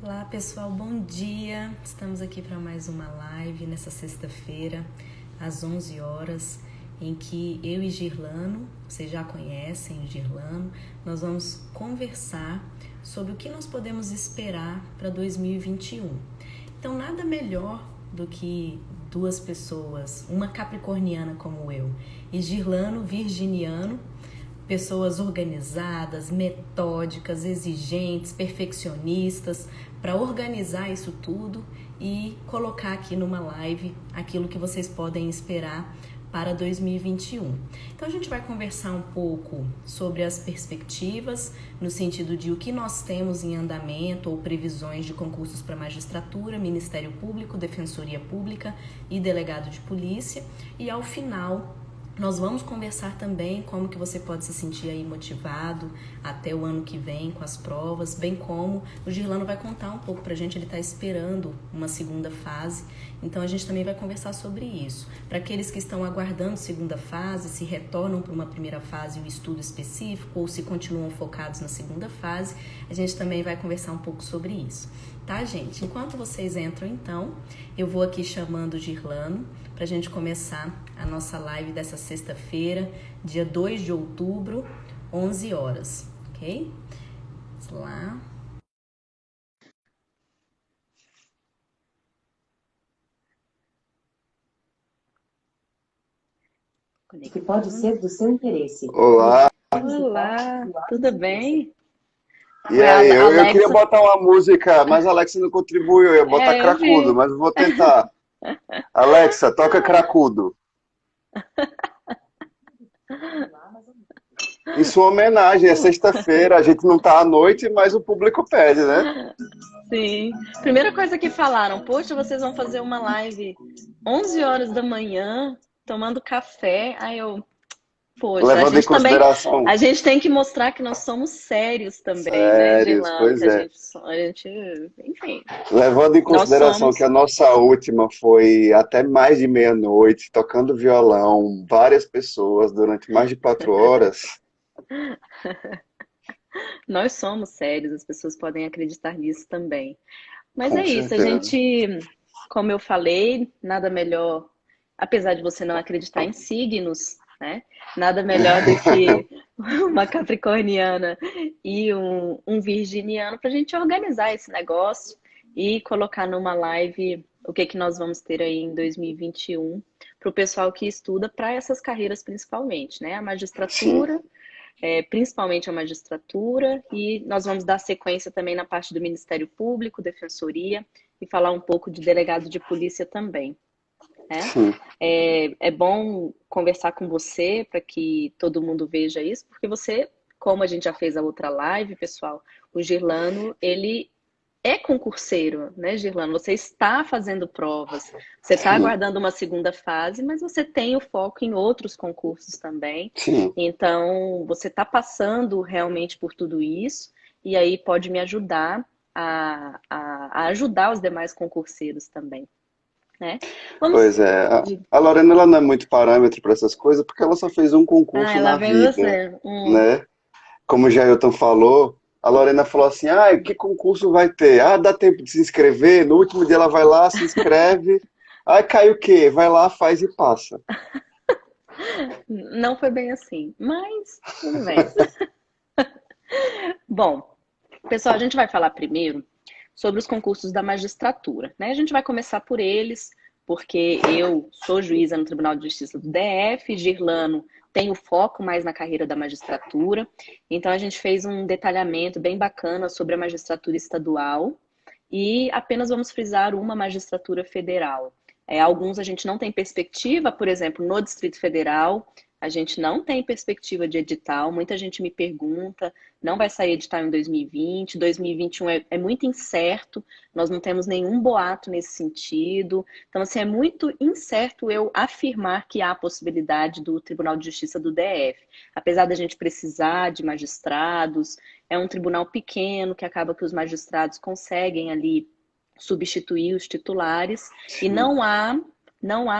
Olá pessoal, bom dia! Estamos aqui para mais uma live nessa sexta-feira, às 11 horas, em que eu e Girlano, vocês já conhecem o Girlano, nós vamos conversar sobre o que nós podemos esperar para 2021. Então, nada melhor do que duas pessoas, uma capricorniana como eu e Girlano, virginiano, pessoas organizadas, metódicas, exigentes, perfeccionistas, para organizar isso tudo e colocar aqui numa live aquilo que vocês podem esperar para 2021. Então a gente vai conversar um pouco sobre as perspectivas, no sentido de o que nós temos em andamento ou previsões de concursos para magistratura, Ministério Público, Defensoria Pública e Delegado de Polícia, e ao final nós vamos conversar também como que você pode se sentir aí motivado até o ano que vem com as provas, bem como o Girlano vai contar um pouco pra gente, ele está esperando uma segunda fase, então a gente também vai conversar sobre isso. Para aqueles que estão aguardando segunda fase, se retornam para uma primeira fase o estudo específico ou se continuam focados na segunda fase, a gente também vai conversar um pouco sobre isso. Tá, gente? Enquanto vocês entram, então, eu vou aqui chamando o Girlano para a gente começar a nossa live dessa sexta-feira, dia 2 de outubro, 11 horas, ok? Vamos lá. Que pode ser do seu interesse. Olá, Olá, tudo bem? e aí? Eu Alexa. queria botar uma música, mas a Alexa não contribuiu. Eu ia botar eu cracudo, vi. mas eu vou tentar. Alexa, toca cracudo. Em sua homenagem, é sexta-feira, a gente não tá à noite, mas o público pede, né? Sim. Primeira coisa que falaram, poxa, vocês vão fazer uma live 11 horas da manhã, tomando café. Aí eu, poxa, Levando em consideração. a gente tem que mostrar que nós somos sérios também, né, Sérios, Girlano? pois Que é. a gente, enfim. Levando em consideração somos. que a nossa última foi até mais de meia-noite, tocando violão, várias pessoas durante mais de 4 horas. Nós somos sérios, as pessoas podem acreditar nisso também. Mas Com é isso, a certeza. gente, como eu falei, nada melhor, apesar de você não acreditar em signos, né? Nada melhor do que uma capricorniana e um virginiano para a gente organizar esse negócio e colocar numa live o que que nós vamos ter aí em 2021 para o pessoal que estuda para essas carreiras principalmente, né? A Sim. magistratura, principalmente a magistratura, e nós vamos dar sequência também na parte do Ministério Público, Defensoria, e falar um pouco de delegado de polícia também, né? Sim. É bom conversar com você para que todo mundo veja isso, porque você, como a gente já fez a outra live, pessoal, o Girlano, ele é concurseiro, né, Girlano? Você está fazendo provas, você está Sim. aguardando uma segunda fase, mas você tem o foco em outros concursos também. Sim. Então, você está passando realmente por tudo isso, e aí pode me ajudar a ajudar os demais concurseiros também, né? Pois é, a Lorena ela não é muito parâmetro para essas coisas porque ela só fez um concurso Lá na vem vida, você. né? Como o Jailton falou, a Lorena falou assim: ah, que concurso vai ter? Ah, dá tempo de se inscrever? No último dia ela vai lá, se inscreve. Ah, cai o quê? Vai lá, faz e passa. Não foi bem assim, mas tudo bem. Bom, pessoal, a gente vai falar primeiro sobre os concursos da magistratura, né? A gente vai começar por eles, porque eu sou juíza no Tribunal de Justiça do DF, Girlano tem o foco mais na carreira da magistratura, então a gente fez um detalhamento bem bacana sobre a magistratura estadual e apenas vamos frisar uma magistratura federal. Alguns a gente não tem perspectiva, por exemplo, no Distrito Federal, a gente não tem perspectiva de edital, muita gente me pergunta, não vai sair edital em 2020, 2021 é muito incerto, nós não temos nenhum boato nesse sentido, então assim, é muito incerto eu afirmar que há possibilidade do Tribunal de Justiça do DF, apesar da gente precisar de magistrados, é um tribunal pequeno que acaba que os magistrados conseguem ali substituir os titulares e não há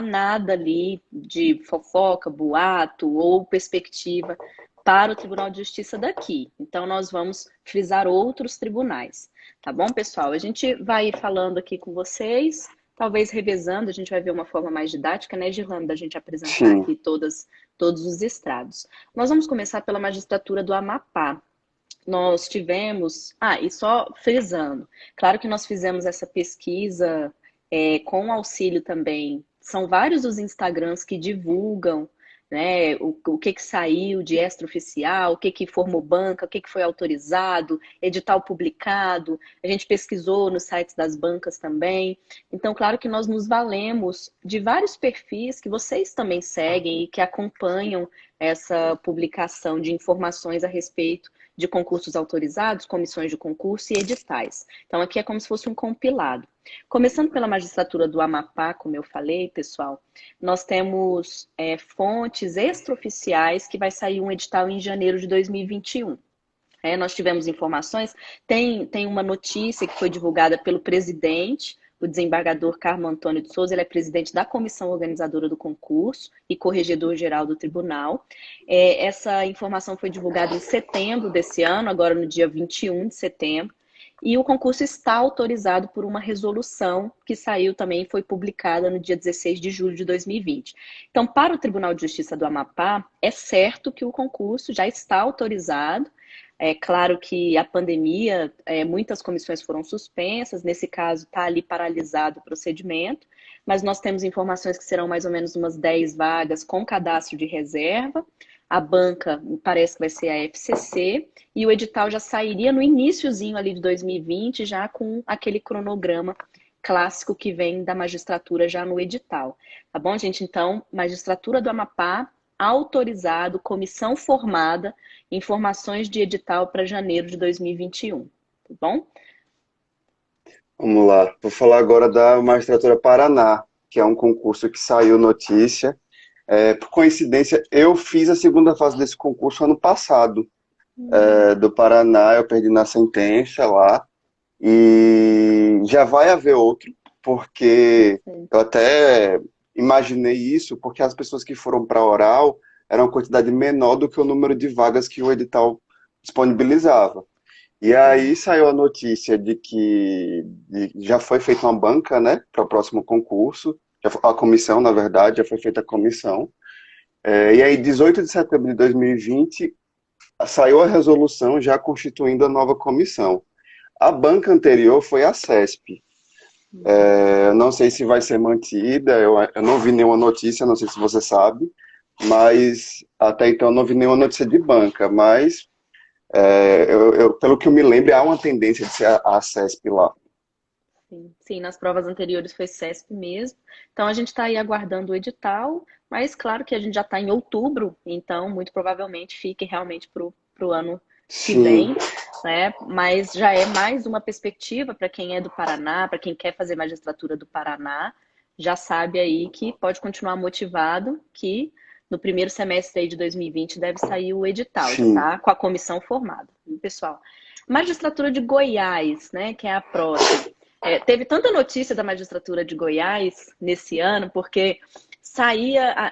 nada ali de fofoca, boato ou perspectiva para o Tribunal de Justiça daqui. Então, nós vamos frisar outros tribunais. Tá bom, pessoal? A gente vai falando aqui com vocês, talvez revezando, a gente vai ver uma forma mais didática, né, Girlanda, da gente apresentar Sim. aqui todos os estrados. Nós vamos começar pela magistratura do Amapá. Nós tivemos. Ah, e só frisando, claro que nós fizemos essa pesquisa com auxílio também. São vários os Instagrams que divulgam, né, o que saiu de extraoficial, o que formou banca, o que foi autorizado, edital publicado. A gente pesquisou nos sites das bancas também. Então, claro que nós nos valemos de vários perfis que vocês também seguem e que acompanham essa publicação de informações a respeito de concursos autorizados, comissões de concurso e editais. Então, aqui é como se fosse um compilado. Começando pela magistratura do Amapá, como eu falei, pessoal, nós temos fontes extraoficiais que vai sair um edital em janeiro de 2021. Nós tivemos informações, tem uma notícia que foi divulgada pelo presidente, o desembargador Carmo Antônio de Souza, ele é presidente da comissão organizadora do concurso e corregedor-geral do tribunal. Essa informação foi divulgada em setembro desse ano, agora no dia 21 de setembro, e o concurso está autorizado por uma resolução que saiu também, foi publicada no dia 16 de julho de 2020. Então, para o Tribunal de Justiça do Amapá, é certo que o concurso já está autorizado. É claro que a pandemia, muitas comissões foram suspensas, nesse caso está ali paralisado o procedimento, mas nós temos informações que serão mais ou menos umas 10 vagas com cadastro de reserva. A banca parece que vai ser a FCC, e o edital já sairia no iniciozinho ali de 2020, já com aquele cronograma clássico que vem da magistratura já no edital. Tá bom, gente? Então, magistratura do Amapá, autorizado, comissão formada, informações de edital para janeiro de 2021. Tá bom? Vamos lá. Vou falar agora da Magistratura Paraná, que é um concurso que saiu notícia. Por coincidência, eu fiz a segunda fase desse concurso ano passado, do Paraná. Eu perdi na sentença lá. E já vai haver outro, porque eu até imaginei isso, porque as pessoas que foram para oral eram uma quantidade menor do que o número de vagas que o edital disponibilizava. E aí saiu a notícia de que já foi feita uma banca, né, para o próximo concurso, a comissão, na verdade, já foi feita a comissão. E aí, 18 de setembro de 2020, saiu a resolução já constituindo a nova comissão. A banca anterior foi a CESP. Eu não sei se vai ser mantida, eu não vi nenhuma notícia, não sei se você sabe, mas até então eu não vi nenhuma notícia de banca, mas pelo que eu me lembro, há uma tendência de ser a CESP lá. Sim, nas provas anteriores foi CESP mesmo. Então a gente está aí aguardando o edital, mas claro que a gente já está em outubro, então muito provavelmente fique realmente para o ano que vem, né? Mas já é mais uma perspectiva para quem é do Paraná, para quem quer fazer magistratura do Paraná, já sabe aí que pode continuar motivado, que no primeiro semestre aí de 2020 deve sair o edital, já tá com a comissão formada, viu, pessoal? Magistratura de Goiás, né, que é a próxima. Teve tanta notícia da magistratura de Goiás nesse ano, porque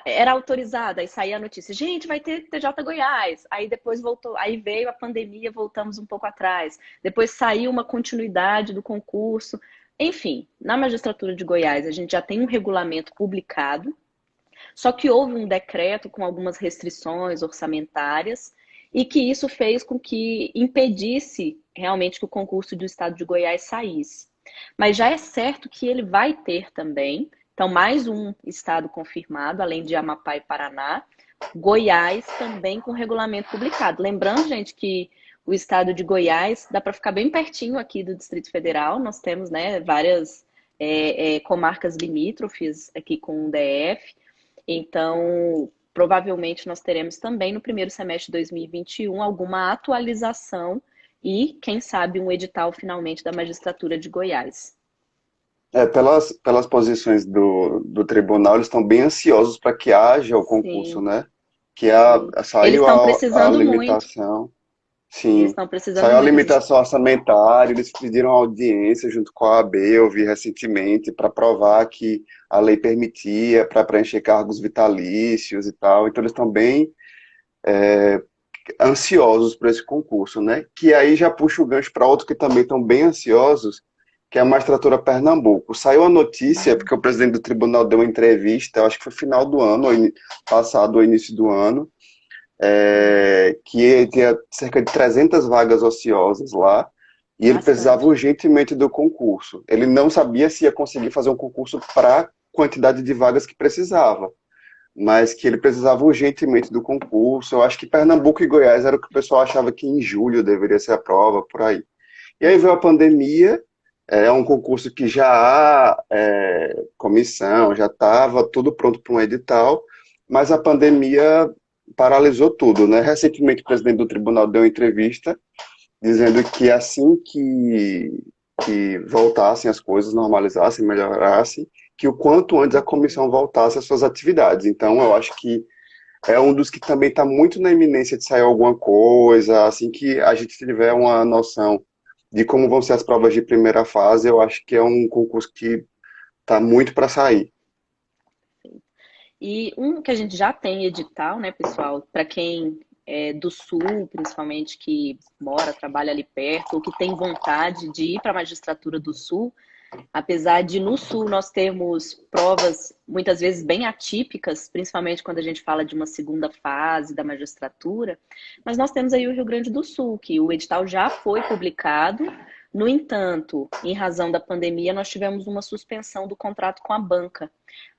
era autorizada, aí saía a notícia, gente, vai ter TJ Goiás, aí depois voltou, aí veio a pandemia, voltamos um pouco atrás, depois saiu uma continuidade do concurso, enfim, na magistratura de Goiás a gente já tem um regulamento publicado, só que houve um decreto com algumas restrições orçamentárias e que isso fez com que impedisse realmente que o concurso do estado de Goiás saísse. Mas já é certo que ele vai ter também, então mais um estado confirmado, além de Amapá e Paraná, Goiás também com regulamento publicado. Lembrando, gente, que o estado de Goiás dá para ficar bem pertinho aqui do Distrito Federal, nós temos, né, várias comarcas limítrofes aqui com o DF, então provavelmente nós teremos também no primeiro semestre de 2021 alguma atualização e, quem sabe, um edital finalmente da magistratura de Goiás. Pelas posições do tribunal, eles estão bem ansiosos para que haja o concurso, né? Que saiu a limitação. Muito. Sim, eles estão precisando saiu a muito. limitação orçamentária, eles pediram audiência junto com a AB, eu vi recentemente, para provar que a lei permitia para preencher cargos vitalícios e tal. Então eles estão bem ansiosos para esse concurso, né? Que aí já puxa o gancho para outros que também estão bem ansiosos, que é a Magistratura Pernambuco. Saiu a notícia, porque o presidente do tribunal deu uma entrevista, eu acho que foi final do ano, passado ou início do ano, que tinha cerca de 300 vagas ociosas lá, e ele precisava Bastante. urgentemente do concurso. Ele não sabia se ia conseguir fazer um concurso para a quantidade de vagas que precisava, mas que ele precisava urgentemente do concurso. Eu acho que Pernambuco e Goiás era o que o pessoal achava que em julho deveria ser a prova, por aí. E aí veio a pandemia, é um concurso que já há comissão, já estava tudo pronto para um edital, mas a pandemia paralisou tudo, né? Recentemente o presidente do tribunal deu uma entrevista dizendo que assim que voltassem as coisas, normalizassem, melhorassem, que o quanto antes a comissão voltasse às suas atividades. Então, eu acho que é um dos que também está muito na iminência de sair alguma coisa, assim que a gente tiver uma noção de como vão ser as provas de primeira fase, eu acho que é um concurso que está muito para sair. E um que a gente já tem edital, né, pessoal, para quem é do Sul, principalmente, que mora, trabalha ali perto, ou que tem vontade de ir para a magistratura do Sul, apesar de no Sul nós termos provas muitas vezes bem atípicas, principalmente quando a gente fala de uma segunda fase da magistratura, mas nós temos aí o Rio Grande do Sul, que o edital já foi publicado. No entanto, em razão da pandemia, nós tivemos uma suspensão do contrato com a banca.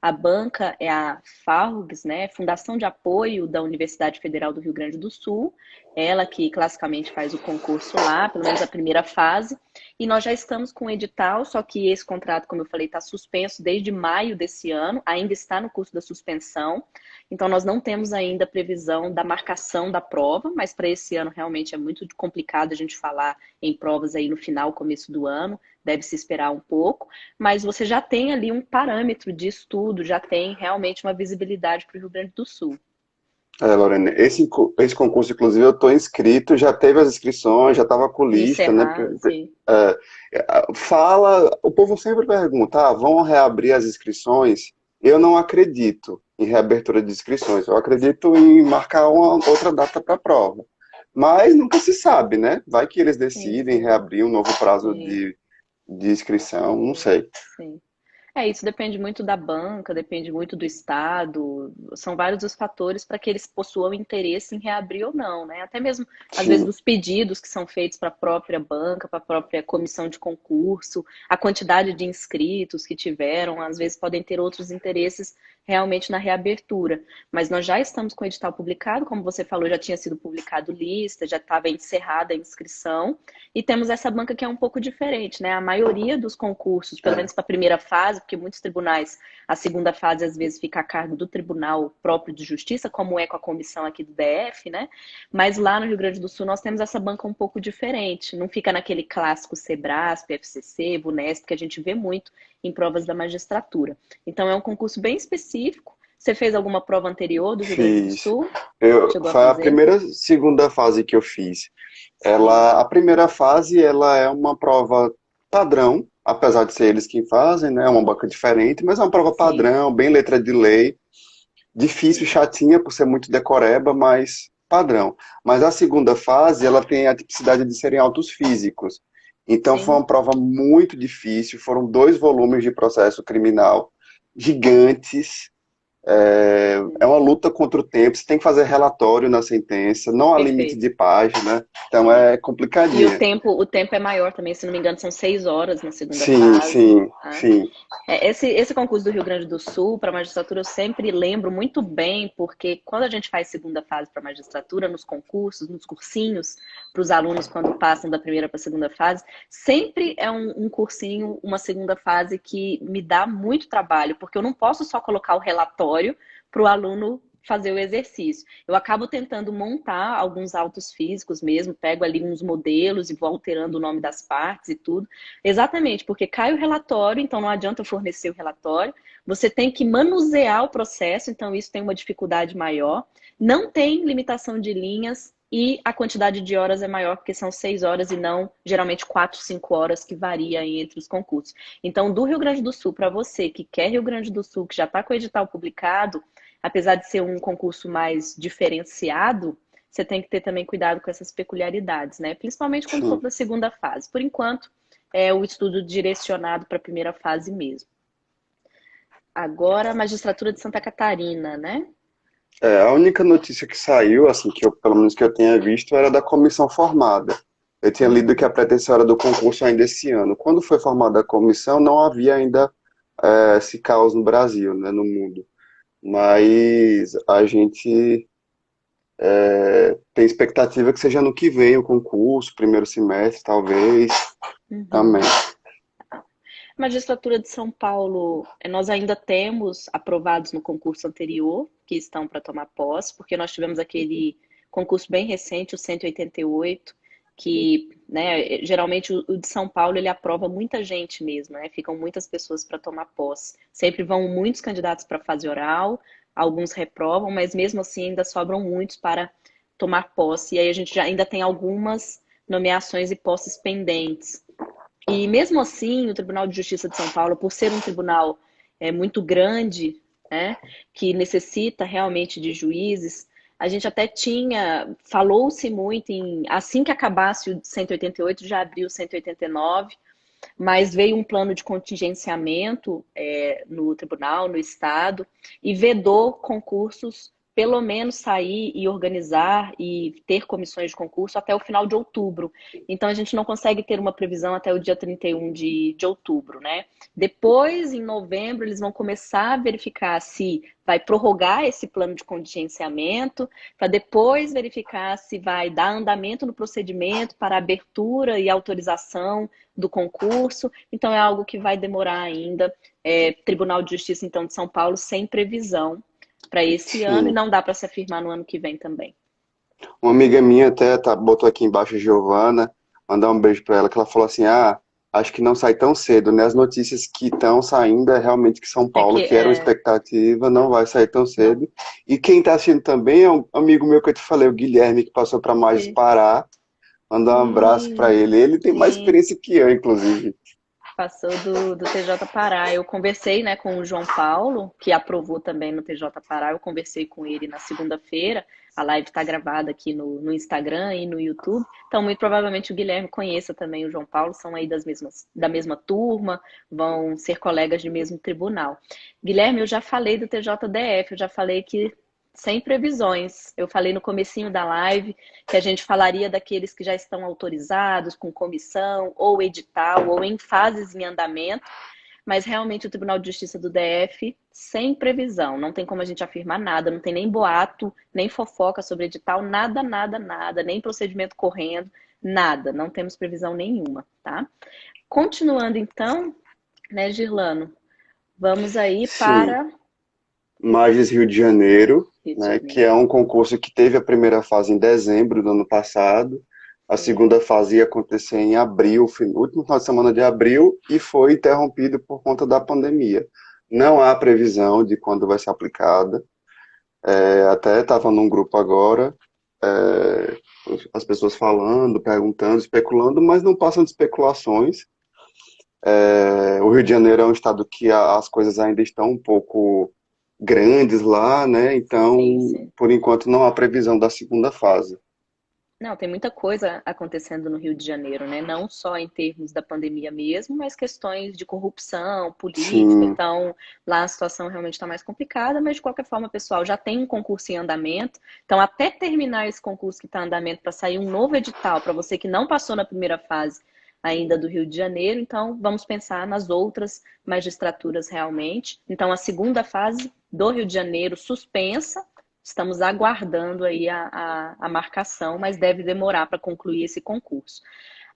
A banca é a FARUGS, né, Fundação de Apoio da Universidade Federal do Rio Grande do Sul, ela que classicamente faz o concurso lá, pelo menos a primeira fase, e nós já estamos com o edital, só que esse contrato, como eu falei, está suspenso desde maio desse ano, ainda está no curso da suspensão, então nós não temos ainda previsão da marcação da prova, mas para esse ano realmente é muito complicado a gente falar em provas aí no final, começo do ano, deve se esperar um pouco, mas você já tem ali um parâmetro de estudo, já tem realmente uma visibilidade para o Rio Grande do Sul. Lorena, esse concurso, inclusive, eu estou inscrito, já teve as inscrições, já estava com lista, né? Encerrar, sim. O povo sempre pergunta, vão reabrir as inscrições? Eu não acredito em reabertura de inscrições, eu acredito em marcar uma outra data para a prova. Mas nunca se sabe, né? Vai que eles Sim, decidem reabrir um novo prazo sim, de inscrição, não sei. sim. Isso depende muito da banca, depende muito do estado, são vários os fatores para que eles possuam interesse em reabrir ou não, né? Até mesmo, às vezes, Sim. dos pedidos que são feitos para a própria banca, para a própria comissão de concurso, a quantidade de inscritos que tiveram, às vezes podem ter outros interesses realmente na reabertura. Mas nós já estamos com o edital publicado, como você falou, já tinha sido publicado lista, já estava encerrada a inscrição, e temos essa banca que é um pouco diferente, né? A maioria dos concursos, pelo menos para a primeira fase, porque muitos tribunais, a segunda fase às vezes fica a cargo do Tribunal próprio de Justiça, como é com a comissão aqui do DF, né? Mas lá no Rio Grande do Sul nós temos essa banca um pouco diferente, não fica naquele clássico Sebrasp, FCC, Vunesp, que a gente vê muito em provas da magistratura. Então é um concurso bem específico. Você fez alguma prova anterior do Rio Grande do Fiz. Sul? Chegou a Foi a fazer? primeira, segunda fase que eu fiz. Sim, A primeira fase, ela é uma prova padrão, apesar de ser eles quem fazem, né? É uma banca diferente, mas é uma prova sim, padrão, bem letra de lei, difícil, sim, chatinha por ser muito decoreba, mas padrão. Mas a segunda fase, ela tem a tipicidade de serem autos físicos. Então foi sim. uma prova muito difícil, foram 2 volumes de processo criminal gigantes, é uma luta contra o tempo, você tem que fazer relatório na sentença, não há limite Perfeito. de página, então É. é E complicadinha. o tempo é maior também, se não me engano, são 6 horas na segunda Sim, fase. sim, Tá? sim. Esse concurso do Rio Grande do Sul para magistratura eu sempre lembro muito bem, porque quando a gente faz segunda fase para magistratura, nos concursos, nos cursinhos, para os alunos quando passam da primeira para a segunda fase, sempre é um cursinho, uma segunda fase que me dá muito trabalho, porque eu não posso só colocar o relatório para o aluno fazer o exercício. Eu acabo tentando montar alguns autos físicos mesmo, pego ali uns modelos e vou alterando o nome das partes e tudo. Exatamente, porque cai o relatório, então não adianta eu fornecer o relatório. Você tem que manusear o processo, então isso tem uma dificuldade maior. Não tem limitação de linhas e a quantidade de horas é maior, porque são 6 horas e não, geralmente, 4, 5 horas que varia entre os concursos. Então, do Rio Grande do Sul, para você que quer Rio Grande do Sul, que já está com o edital publicado, apesar de ser um concurso mais diferenciado, você tem que ter também cuidado com essas peculiaridades, né? Principalmente quando for sim. para a segunda fase. Por enquanto, é o estudo direcionado para a primeira fase mesmo. Agora, a magistratura de Santa Catarina, né? A única notícia que saiu, assim, que eu, pelo menos que eu tenha visto, era da comissão formada. Eu tinha lido que a pretensão era do concurso ainda esse ano. Quando foi formada a comissão, não havia ainda esse caos no Brasil, né, no mundo. Mas a gente tem expectativa que seja no que vem o concurso, primeiro semestre, talvez, também. Uhum. Magistratura de São Paulo, nós ainda temos aprovados no concurso anterior, que estão para tomar posse, porque nós tivemos aquele concurso bem recente, o 188, que, né, geralmente o de São Paulo ele aprova muita gente mesmo, né? Ficam muitas pessoas para tomar posse. Sempre vão muitos candidatos para a fase oral, alguns reprovam, mas mesmo assim ainda sobram muitos para tomar posse. E aí a gente já ainda tem algumas nomeações e posses pendentes. E mesmo assim, o Tribunal de Justiça de São Paulo, por ser um tribunal muito grande, né, que necessita realmente de juízes, a gente até falou-se muito em, assim que acabasse o 188, já abriu o 189, mas veio um plano de contingenciamento no tribunal, no estado, e vedou concursos, pelo menos sair e organizar e ter comissões de concurso até o final de outubro. Então, a gente não consegue ter uma previsão até o dia 31 de outubro, né? Depois, em novembro, eles vão começar a verificar se vai prorrogar esse plano de contingenciamento, para depois verificar se vai dar andamento no procedimento para abertura e autorização do concurso. Então, é algo que vai demorar ainda. Tribunal de Justiça, então, de São Paulo, sem previsão para esse ano, e Sim. não dá para se afirmar no ano que vem também. Uma amiga minha até botou aqui embaixo, Giovana, mandar um beijo pra ela, que ela falou assim, acho que não sai tão cedo, né? As notícias que estão saindo é realmente que São É Paulo, que que era uma expectativa, não vai sair tão não. cedo. E quem tá assistindo também é um amigo meu que eu te falei, o Guilherme, que passou pra Mais Pará. Mandar um abraço pra Sim, ele. Ele tem mais sim. experiência que eu, inclusive. Passou do TJ Pará. Eu conversei, né, com o João Paulo, que aprovou também no TJ Pará. Eu conversei com ele na segunda-feira. A live está gravada aqui no Instagram e no YouTube. Então, muito provavelmente o Guilherme conheça também o João Paulo. São aí da mesma turma, vão ser colegas de mesmo tribunal. Guilherme, eu já falei do TJDF, eu já falei que sem previsões. Eu falei no comecinho da live que a gente falaria daqueles que já estão autorizados, com comissão, ou edital, ou em fases em andamento, mas realmente o Tribunal de Justiça do DF, sem previsão, não tem como a gente afirmar nada, não tem nem boato, nem fofoca sobre edital, nada, nada, nada, nem procedimento correndo, nada, não temos previsão nenhuma, tá? Continuando então, né, Girlano, vamos aí Sim. para Magis Rio de Janeiro, Rio de né, que Janeiro. é um concurso que teve a primeira fase em dezembro do ano passado. A Foi. segunda fase ia acontecer em abril, último final de semana de abril, e foi interrompido por conta da pandemia. Não há previsão de quando vai ser aplicada. Até estava num grupo agora, é, as pessoas falando, perguntando, especulando, mas não passam de especulações. O Rio de Janeiro é um estado que as coisas ainda estão um pouco grandes lá, né? Então, Sim, sim. por enquanto, não há previsão da segunda fase. Não, tem muita coisa acontecendo no Rio de Janeiro, né? Não só em termos da pandemia mesmo, mas questões de corrupção, política. Sim, Então, lá a situação realmente está mais complicada, mas de qualquer forma, pessoal, já tem um concurso em andamento. Então, até terminar esse concurso que está em andamento para sair um novo edital para você que não passou na primeira fase ainda do Rio de Janeiro, então vamos pensar nas outras magistraturas realmente. Então, a segunda fase do Rio de Janeiro suspensa. Estamos aguardando aí a marcação, mas deve demorar para concluir esse concurso.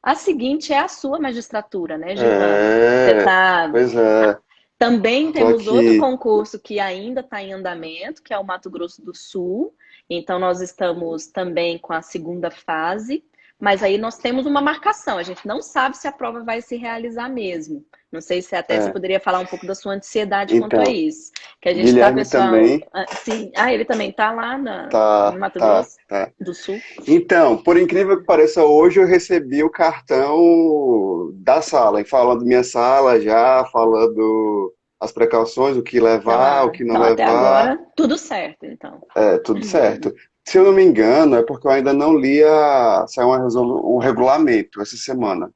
A seguinte é a sua magistratura, né, Girlano? Você é, tá. pois é, Também tô temos outro aqui. concurso que ainda está em andamento, que é o Mato Grosso do Sul. Então, nós estamos também com a segunda fase, mas aí nós temos uma marcação. A gente não sabe se a prova vai se realizar mesmo. Não sei se até você É, poderia falar um pouco da sua ansiedade quanto a então, isso. Que a gente tá, Guilherme pessoal. também Sim. Ah, ele também tá lá no tá, Mato tá, Grosso tá. do Sul. Então, por incrível que pareça, hoje eu recebi o cartão da sala, e falando minha sala já, falando as precauções, o que Então, levar, o que não então, até levar. agora, tudo certo, então. Tudo certo. Se eu não me engano, é porque eu ainda não li saiu um regulamento essa semana.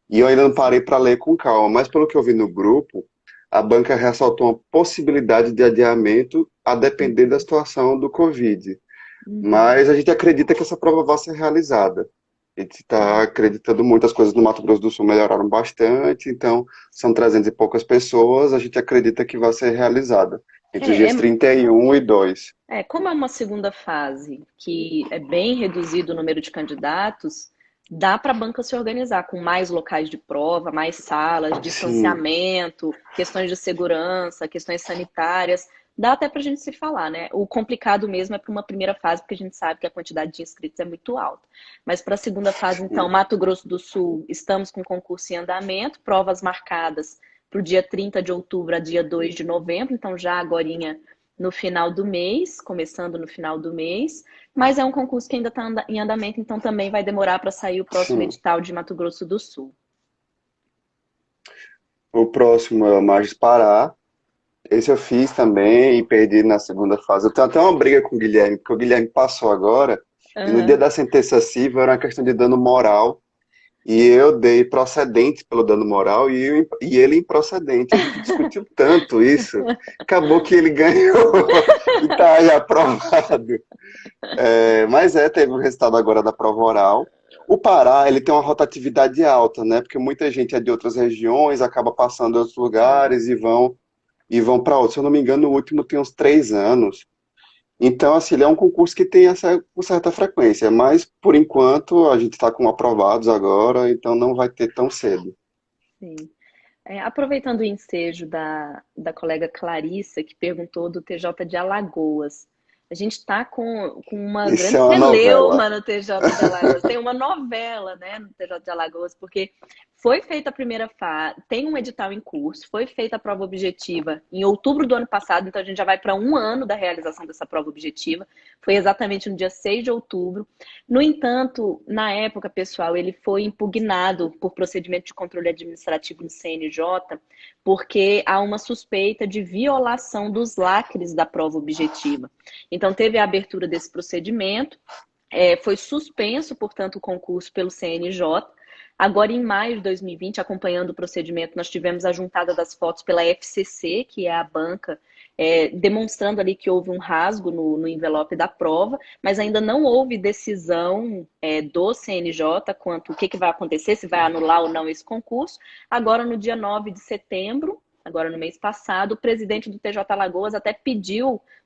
E eu ainda não parei para ler com calma, mas pelo que eu vi no grupo, a banca ressaltou uma possibilidade de adiamento a depender da situação do Covid. Uhum. Mas a gente acredita que essa prova vai ser realizada. A gente está acreditando muito, as coisas no Mato Grosso do Sul melhoraram bastante, então são 300 e poucas pessoas, a gente acredita que vai ser realizada entre os É, dias é, 31 e 2. como é uma segunda fase, que é bem reduzido o número de candidatos, dá para a banca se organizar com mais locais de prova, mais salas, Sim, distanciamento, questões de segurança, questões sanitárias. Dá até para a gente se falar, né? O complicado mesmo é para uma primeira fase, porque a gente sabe que a quantidade de inscritos é muito alta. Mas para a segunda fase, então, sim, Mato Grosso do Sul, estamos com concurso em andamento, provas marcadas para o dia 30 de outubro a dia 2 de novembro, então já agorinha no final do mês, começando no final do mês, mas é um concurso que ainda está em andamento, então também vai demorar para sair o próximo sim. edital de Mato Grosso do Sul. O próximo é o Magis Pará. Esse eu fiz também e perdi na segunda fase. Eu tenho até uma briga com o Guilherme, porque o Guilherme passou agora, e no dia Uhum. da sentença civil era uma questão de dano moral, e eu dei procedente pelo dano moral e ele improcedente. A gente discutiu tanto isso, acabou que ele ganhou e tá aí aprovado. Mas teve o resultado agora da prova oral. O Pará, ele tem uma rotatividade alta, né? Porque muita gente é de outras regiões, acaba passando em outros Sim, lugares e vão para outros. Se eu não me engano, o último tem uns 3 anos. Então, assim, ele é um concurso que tem essa com certa frequência, mas por enquanto a gente está com aprovados agora, então não vai ter tão cedo. sim. Aproveitando o ensejo da colega Clarissa, que perguntou do TJ de Alagoas. A gente está com uma Isso grande é uma novela. celeuma no TJ de Alagoas. Tem uma novela, né, no TJ de Alagoas, porque foi feita a primeira fase, tem um edital em curso, foi feita a prova objetiva em outubro do ano passado, então a gente já vai para um ano da realização dessa prova objetiva. Foi exatamente no dia 6 de outubro. No entanto, na época, pessoal, ele foi impugnado por procedimento de controle administrativo no CNJ, porque há uma suspeita de violação dos lacres da prova objetiva. Então, teve a abertura desse procedimento, foi suspenso, portanto, o concurso pelo CNJ. Agora, em maio de 2020, acompanhando o procedimento, nós tivemos a juntada das fotos pela FCC, que é a banca, demonstrando ali que houve um rasgo no envelope da prova, mas ainda não houve decisão do CNJ quanto o que vai acontecer, se vai anular ou não esse concurso. Agora, no dia 9 de setembro, agora no mês passado, o presidente do TJ Alagoas até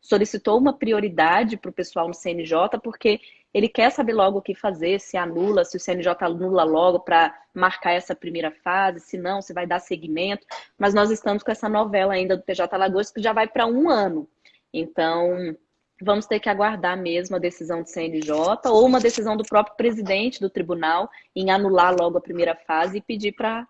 solicitou uma prioridade para o pessoal no CNJ, porque ele quer saber logo o que fazer, se anula, se o CNJ anula logo para marcar essa primeira fase, se não, se vai dar seguimento. Mas nós estamos com essa novela ainda do TJ Alagoas que já vai para um ano. Então, vamos ter que aguardar mesmo a decisão do CNJ ou uma decisão do próprio presidente do tribunal em anular logo a primeira fase e pedir para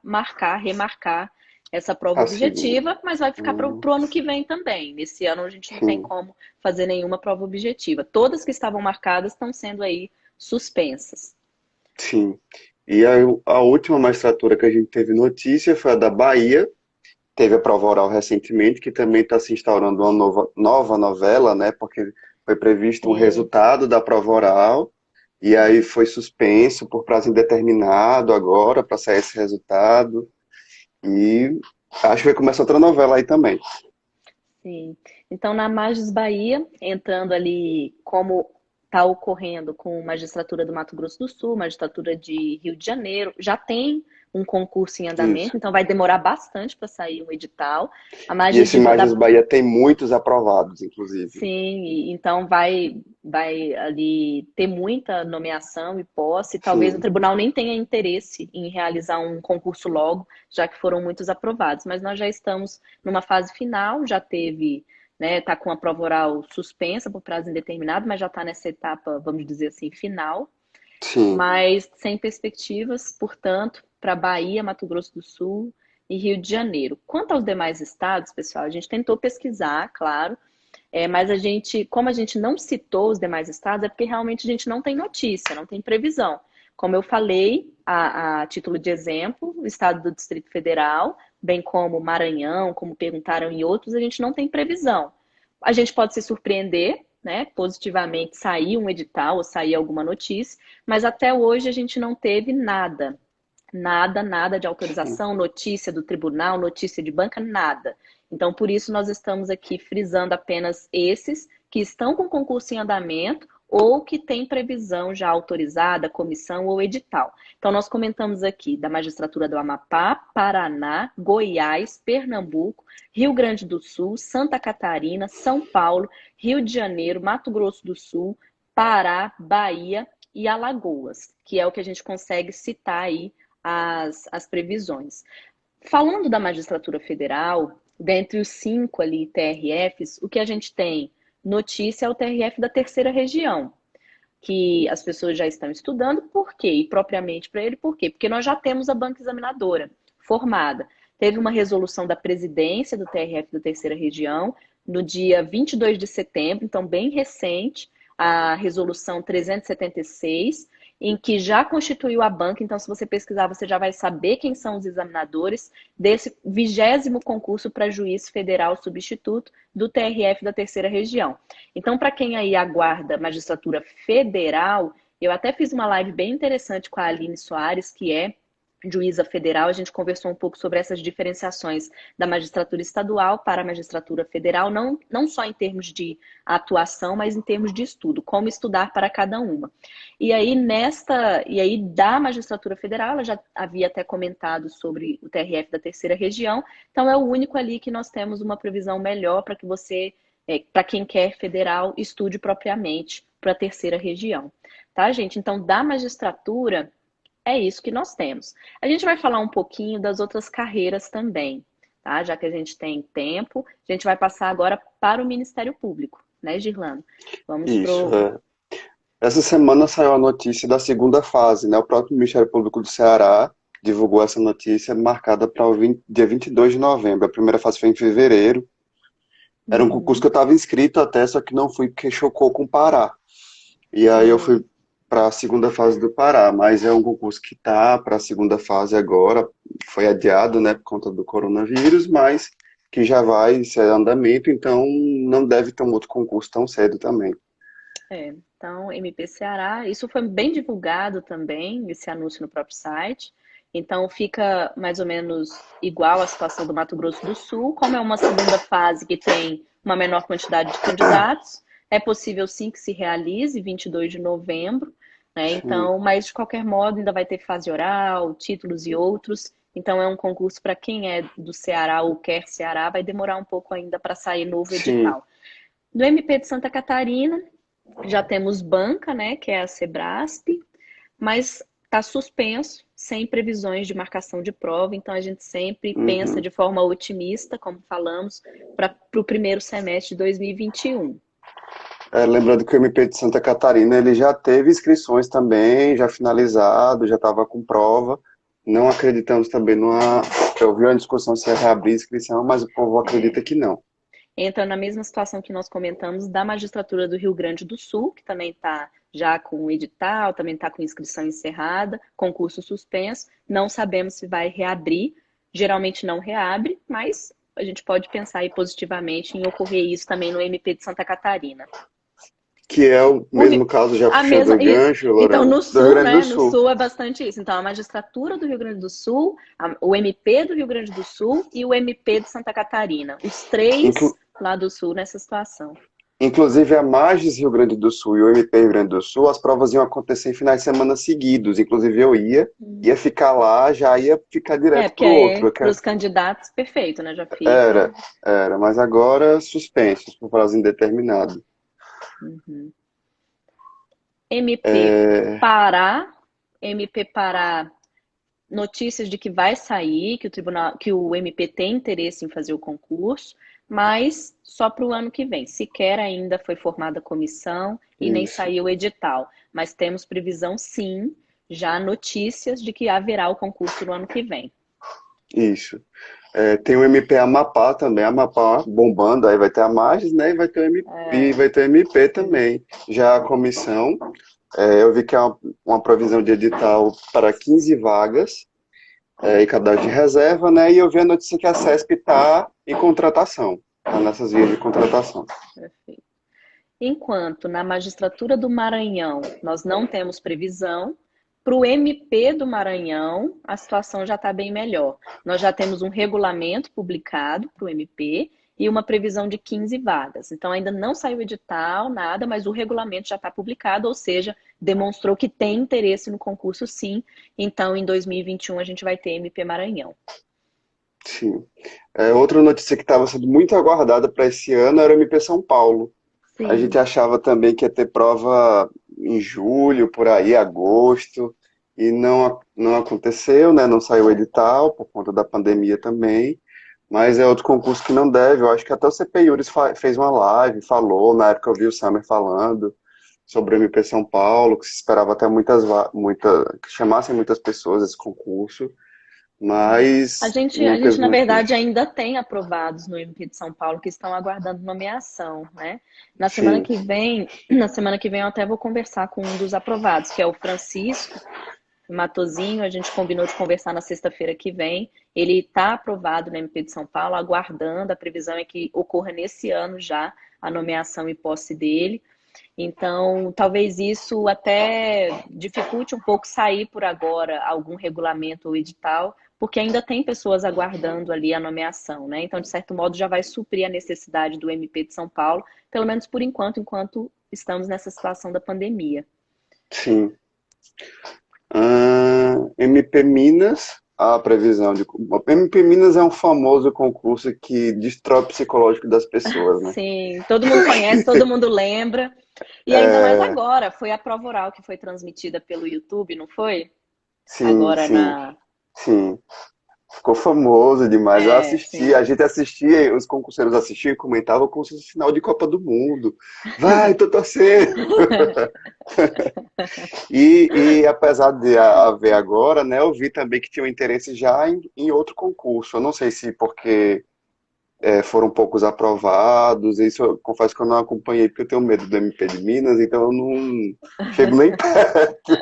remarcar essa prova A segunda. objetiva, mas vai ficar para o ano que vem também. Nesse ano a gente não tem Sim, como fazer nenhuma prova objetiva. Todas que estavam marcadas estão sendo aí suspensas. sim. E a última magistratura que a gente teve notícia foi a da Bahia. Teve a prova oral recentemente, que também está se instaurando uma nova novela, né? Porque foi previsto um Sim, resultado da prova oral, e aí foi suspenso por prazo indeterminado agora para sair esse resultado. E acho que vai começar outra novela aí também. sim. Então, na Magis Bahia, entrando ali como está ocorrendo com a magistratura do Mato Grosso do Sul, magistratura de Rio de Janeiro, já tem um concurso em Isso. andamento, então vai demorar bastante para sair um edital. A E Magis esse de Imagens Roda Bahia tem muitos aprovados, inclusive. Sim, então vai ali ter muita nomeação e posse. Talvez o Sim, tribunal nem tenha interesse em realizar um concurso logo, já que foram muitos aprovados. Mas nós já estamos numa fase final, já teve, né, tá com a prova oral suspensa por prazo indeterminado, mas já está nessa etapa, vamos dizer assim, final. sim, Mas sem perspectivas, portanto, para Bahia, Mato Grosso do Sul e Rio de Janeiro. Quanto aos demais estados, pessoal, a gente tentou pesquisar, claro, mas como a gente não citou os demais estados, é porque realmente a gente não tem notícia, não tem previsão. Como eu falei, a título de exemplo, o estado do Distrito Federal, bem como Maranhão, como perguntaram em outros, a gente não tem previsão. A gente pode se surpreender, né, positivamente sair um edital ou sair alguma notícia, mas até hoje a gente não teve nada. Nada de autorização, notícia do tribunal, notícia de banca, nada. Então, por isso, nós estamos aqui frisando apenas esses que estão com concurso em andamento ou que têm previsão já autorizada, comissão ou edital. Então, nós comentamos aqui da magistratura do Amapá, Paraná, Goiás, Pernambuco, Rio Grande do Sul, Santa Catarina, São Paulo, Rio de Janeiro, Mato Grosso do Sul, Pará, Bahia e Alagoas, que é o que a gente consegue citar aí as previsões. Falando da magistratura federal, dentre os 5 ali TRFs, o que a gente tem notícia é o TRF da terceira região, que as pessoas já estão estudando. Por quê? E propriamente para ele, por quê? Porque nós já temos a banca examinadora formada. Teve uma resolução da presidência do TRF da terceira região no dia 22 de setembro, então bem recente, a resolução 376, em que já constituiu a banca. Então, se você pesquisar, você já vai saber quem são os examinadores desse 20º concurso para juiz federal substituto do TRF da terceira região. Então, para quem aí aguarda magistratura federal, eu até fiz uma live bem interessante com a Aline Soares, que é juíza federal. A gente conversou um pouco sobre essas diferenciações da magistratura estadual para a magistratura federal, não só em termos de atuação, mas em termos de estudo, como estudar para cada uma. E aí da magistratura federal, ela já havia até comentado sobre o TRF da terceira região, então é o único ali que nós temos uma previsão melhor para que você, para quem quer federal, estude propriamente para a terceira região. Tá, gente? Então, da magistratura, é isso que nós temos. A gente vai falar um pouquinho das outras carreiras também, tá? Já que a gente tem tempo, a gente vai passar agora para o Ministério Público, né, Girlano? Vamos Isso, pro... Essa semana saiu a notícia da segunda fase, né? O próprio Ministério Público do Ceará divulgou essa notícia marcada para o dia 22 de novembro. A primeira fase foi em fevereiro. Era um concurso que eu estava inscrito até, só que não fui porque chocou com o Pará. E aí eu fui para a segunda fase do Pará, mas é um concurso que está para a segunda fase agora, foi adiado, né, por conta do coronavírus, mas que já vai ser andamento, então não deve ter um outro concurso tão cedo também. Então, MP Ceará, isso foi bem divulgado também, esse anúncio no próprio site. Então, fica mais ou menos igual à situação do Mato Grosso do Sul. Como é uma segunda fase que tem uma menor quantidade de candidatos, é possível sim que se realize 22 de novembro, né? Então, mas de qualquer modo ainda vai ter fase oral, títulos e outros. Então é um concurso para quem é do Ceará ou quer Ceará, vai demorar um pouco ainda para sair novo edital. No MP de Santa Catarina, já temos banca, né, que é a Sebrasp, mas está suspenso, sem previsões de marcação de prova. Então a gente sempre pensa de forma otimista, como falamos, para o primeiro semestre de 2021. Lembrando que o MP de Santa Catarina ele já teve inscrições também, já finalizado, já estava com prova. Não acreditamos também eu vi uma discussão se ia reabrir a inscrição, mas o povo acredita que não. Entra na mesma situação que nós comentamos da magistratura do Rio Grande do Sul, que também está já com o edital, também está com inscrição encerrada, concurso suspenso. Não sabemos se vai reabrir, geralmente não reabre, mas a gente pode pensar aí positivamente em ocorrer isso também no MP de Santa Catarina. Que é o mesmo caso, já puxando o gancho, Lorena, então, no Sul, do Rio Grande do né? Sul. No Sul é bastante isso. Então, a magistratura do Rio Grande do Sul, o MP do Rio Grande do Sul e o MP de Santa Catarina. Os três lá do Sul nessa situação. Inclusive, a Magis Rio Grande do Sul e o MP Rio Grande do Sul, as provas iam acontecer em finais de semana seguidos. Inclusive, eu ia ficar lá, já ia ficar direto pro outro. Para os candidatos, perfeito, né? Já fica. Era, mas agora suspensos por prazo indeterminado. MP Pará, notícias de que vai sair, que o MP tem interesse em fazer o concurso, mas só para o ano que vem. Sequer ainda foi formada a comissão e nem saiu o edital. Mas temos previsão, sim, já notícias de que haverá o concurso no ano que vem. Isso. Tem o MP Amapá também, Amapá bombando, aí vai ter a Magis, né? E vai ter o MP, e vai ter o MP também. Já a comissão, eu vi que é uma provisão de edital para 15 vagas, e cadastro de reserva, né? E eu vi a notícia que a CESP está em contratação, está nessas vias de contratação. Perfeito. enquanto na magistratura do Maranhão nós não temos previsão, para o MP do Maranhão a situação já está bem melhor. Nós já temos um regulamento publicado para o MP e uma previsão de 15 vagas. Então ainda não saiu edital, nada, mas o regulamento já está publicado, ou seja, demonstrou que tem interesse no concurso sim. Então em 2021 a gente vai ter MP Maranhão. Sim. Outra notícia que estava sendo muito aguardada para esse ano era o MP São Paulo. A Sim. gente achava também que ia ter prova em julho, por aí, agosto, e não aconteceu, né? Não saiu o edital, por conta da pandemia também, mas é outro concurso que não deve. Eu acho que até o CP Iuris fez uma live, falou, na época eu vi o Summer falando sobre o MP São Paulo, que se esperava até que chamassem muitas pessoas esse concurso, A mas gente, não a gente, teve na muito verdade, jeito. ainda tem aprovados no MP de São Paulo que estão aguardando nomeação, né? Sim, Na semana que vem eu até vou conversar com um dos aprovados, que é o Francisco Matozinho. A gente combinou de conversar na sexta-feira que vem. Ele está aprovado no MP de São Paulo, aguardando. A previsão é que ocorra nesse ano já a nomeação e posse dele. Então, talvez isso até dificulte um pouco sair por agora algum regulamento ou edital, porque ainda tem pessoas aguardando ali a nomeação, né? Então, de certo modo, já vai suprir a necessidade do MP de São Paulo, pelo menos por enquanto estamos nessa situação da pandemia. sim. MP Minas, a previsão de. MP Minas é um famoso concurso que destrói o psicológico das pessoas, né? Sim, todo mundo conhece, todo mundo lembra. E ainda mais É, agora, foi a prova oral que foi transmitida pelo YouTube, não foi? sim, Agora sim, na. sim. Ficou famoso demais. Eu É, assisti, a sim. gente assistia, os concurseiros assistiam e comentavam como se fosse final de Copa do Mundo. Vai, tô torcendo! E apesar de haver agora, né, eu vi também que tinha um interesse já em outro concurso. Eu não sei se porque foram poucos aprovados, isso eu confesso que eu não acompanhei porque eu tenho medo do MP de Minas, então eu não chego nem perto.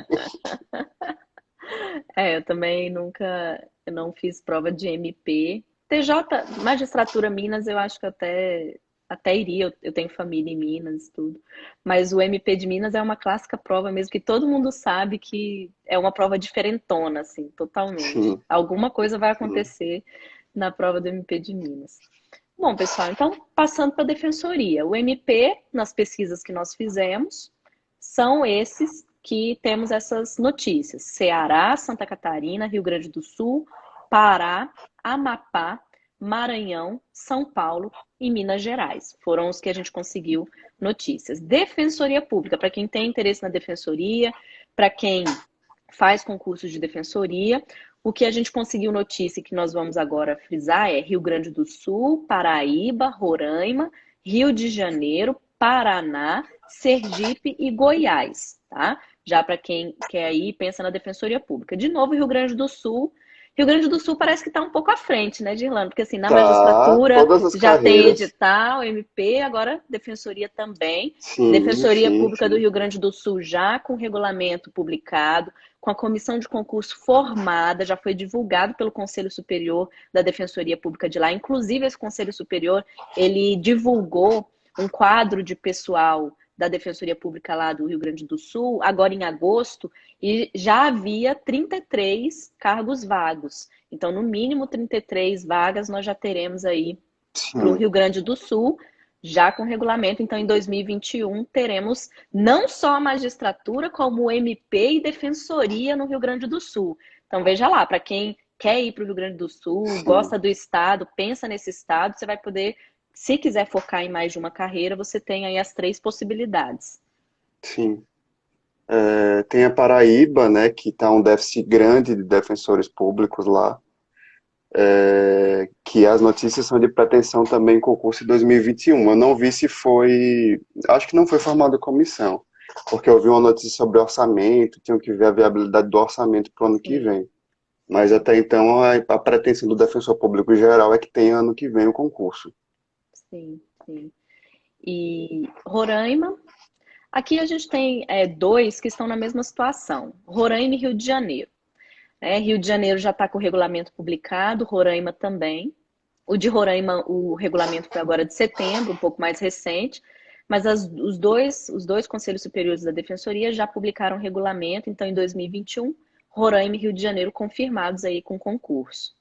Eu também eu não fiz prova de MP. TJ, Magistratura Minas, eu acho que até iria, eu tenho família em Minas e tudo. Mas o MP de Minas é uma clássica prova mesmo, que todo mundo sabe que é uma prova diferentona, assim, totalmente. Sim, Alguma coisa vai sim, acontecer na prova do MP de Minas. Bom, pessoal, então passando para a defensoria. O MP, nas pesquisas que nós fizemos, são esses que temos essas notícias: Ceará, Santa Catarina, Rio Grande do Sul, Pará, Amapá, Maranhão, São Paulo e Minas Gerais. Foram os que a gente conseguiu notícias. Defensoria Pública, para quem tem interesse na defensoria, para quem faz concursos de defensoria. O que a gente conseguiu notícia que nós vamos agora frisar é Rio Grande do Sul, Paraíba, Roraima, Rio de Janeiro, Paraná, Sergipe e Goiás, tá? Já para quem quer ir, pensa na Defensoria Pública. De novo, Rio Grande do Sul. Rio Grande do Sul parece que está um pouco à frente, né, Girlando? Porque assim, na tá. magistratura Todas as já tem carreiras. edital, MP, agora Defensoria também. Sim, Defensoria sim, Pública do sim. Rio Grande do Sul já com regulamento publicado, com a comissão de concurso formada, já foi divulgado pelo Conselho Superior da Defensoria Pública de lá. Inclusive, esse Conselho Superior, ele divulgou um quadro de pessoal da Defensoria Pública lá do Rio Grande do Sul, agora em agosto, e já havia 33 cargos vagos. Então, no mínimo 33 vagas nós já teremos aí para o Sim, Rio Grande do Sul, já com regulamento. Então, em 2021, teremos não só a magistratura, como o MP e defensoria no Rio Grande do Sul. Então, veja lá, para quem quer ir para o Rio Grande do Sul, sim, gosta do estado, pensa nesse estado, você vai poder, se quiser focar em mais de uma carreira, você tem aí as 3 possibilidades. sim. Tem a Paraíba, né, que está um déficit grande de defensores públicos lá, que as notícias são de pretensão também em concurso de 2021. Eu não vi se foi, acho que não foi formada comissão, porque eu vi uma notícia sobre orçamento, tinham que ver a viabilidade do orçamento para o ano que Sim, vem. Mas até então a pretensão do defensor público geral é que tenha ano que vem o concurso. sim, sim. E Roraima, aqui a gente tem 2 que estão na mesma situação, Roraima e Rio de Janeiro. Rio de Janeiro já está com o regulamento publicado, Roraima também. O de Roraima, o regulamento foi agora de setembro, um pouco mais recente, Mas os dois Conselhos Superiores da Defensoria já publicaram regulamento, então em 2021, Roraima e Rio de Janeiro confirmados aí com concurso.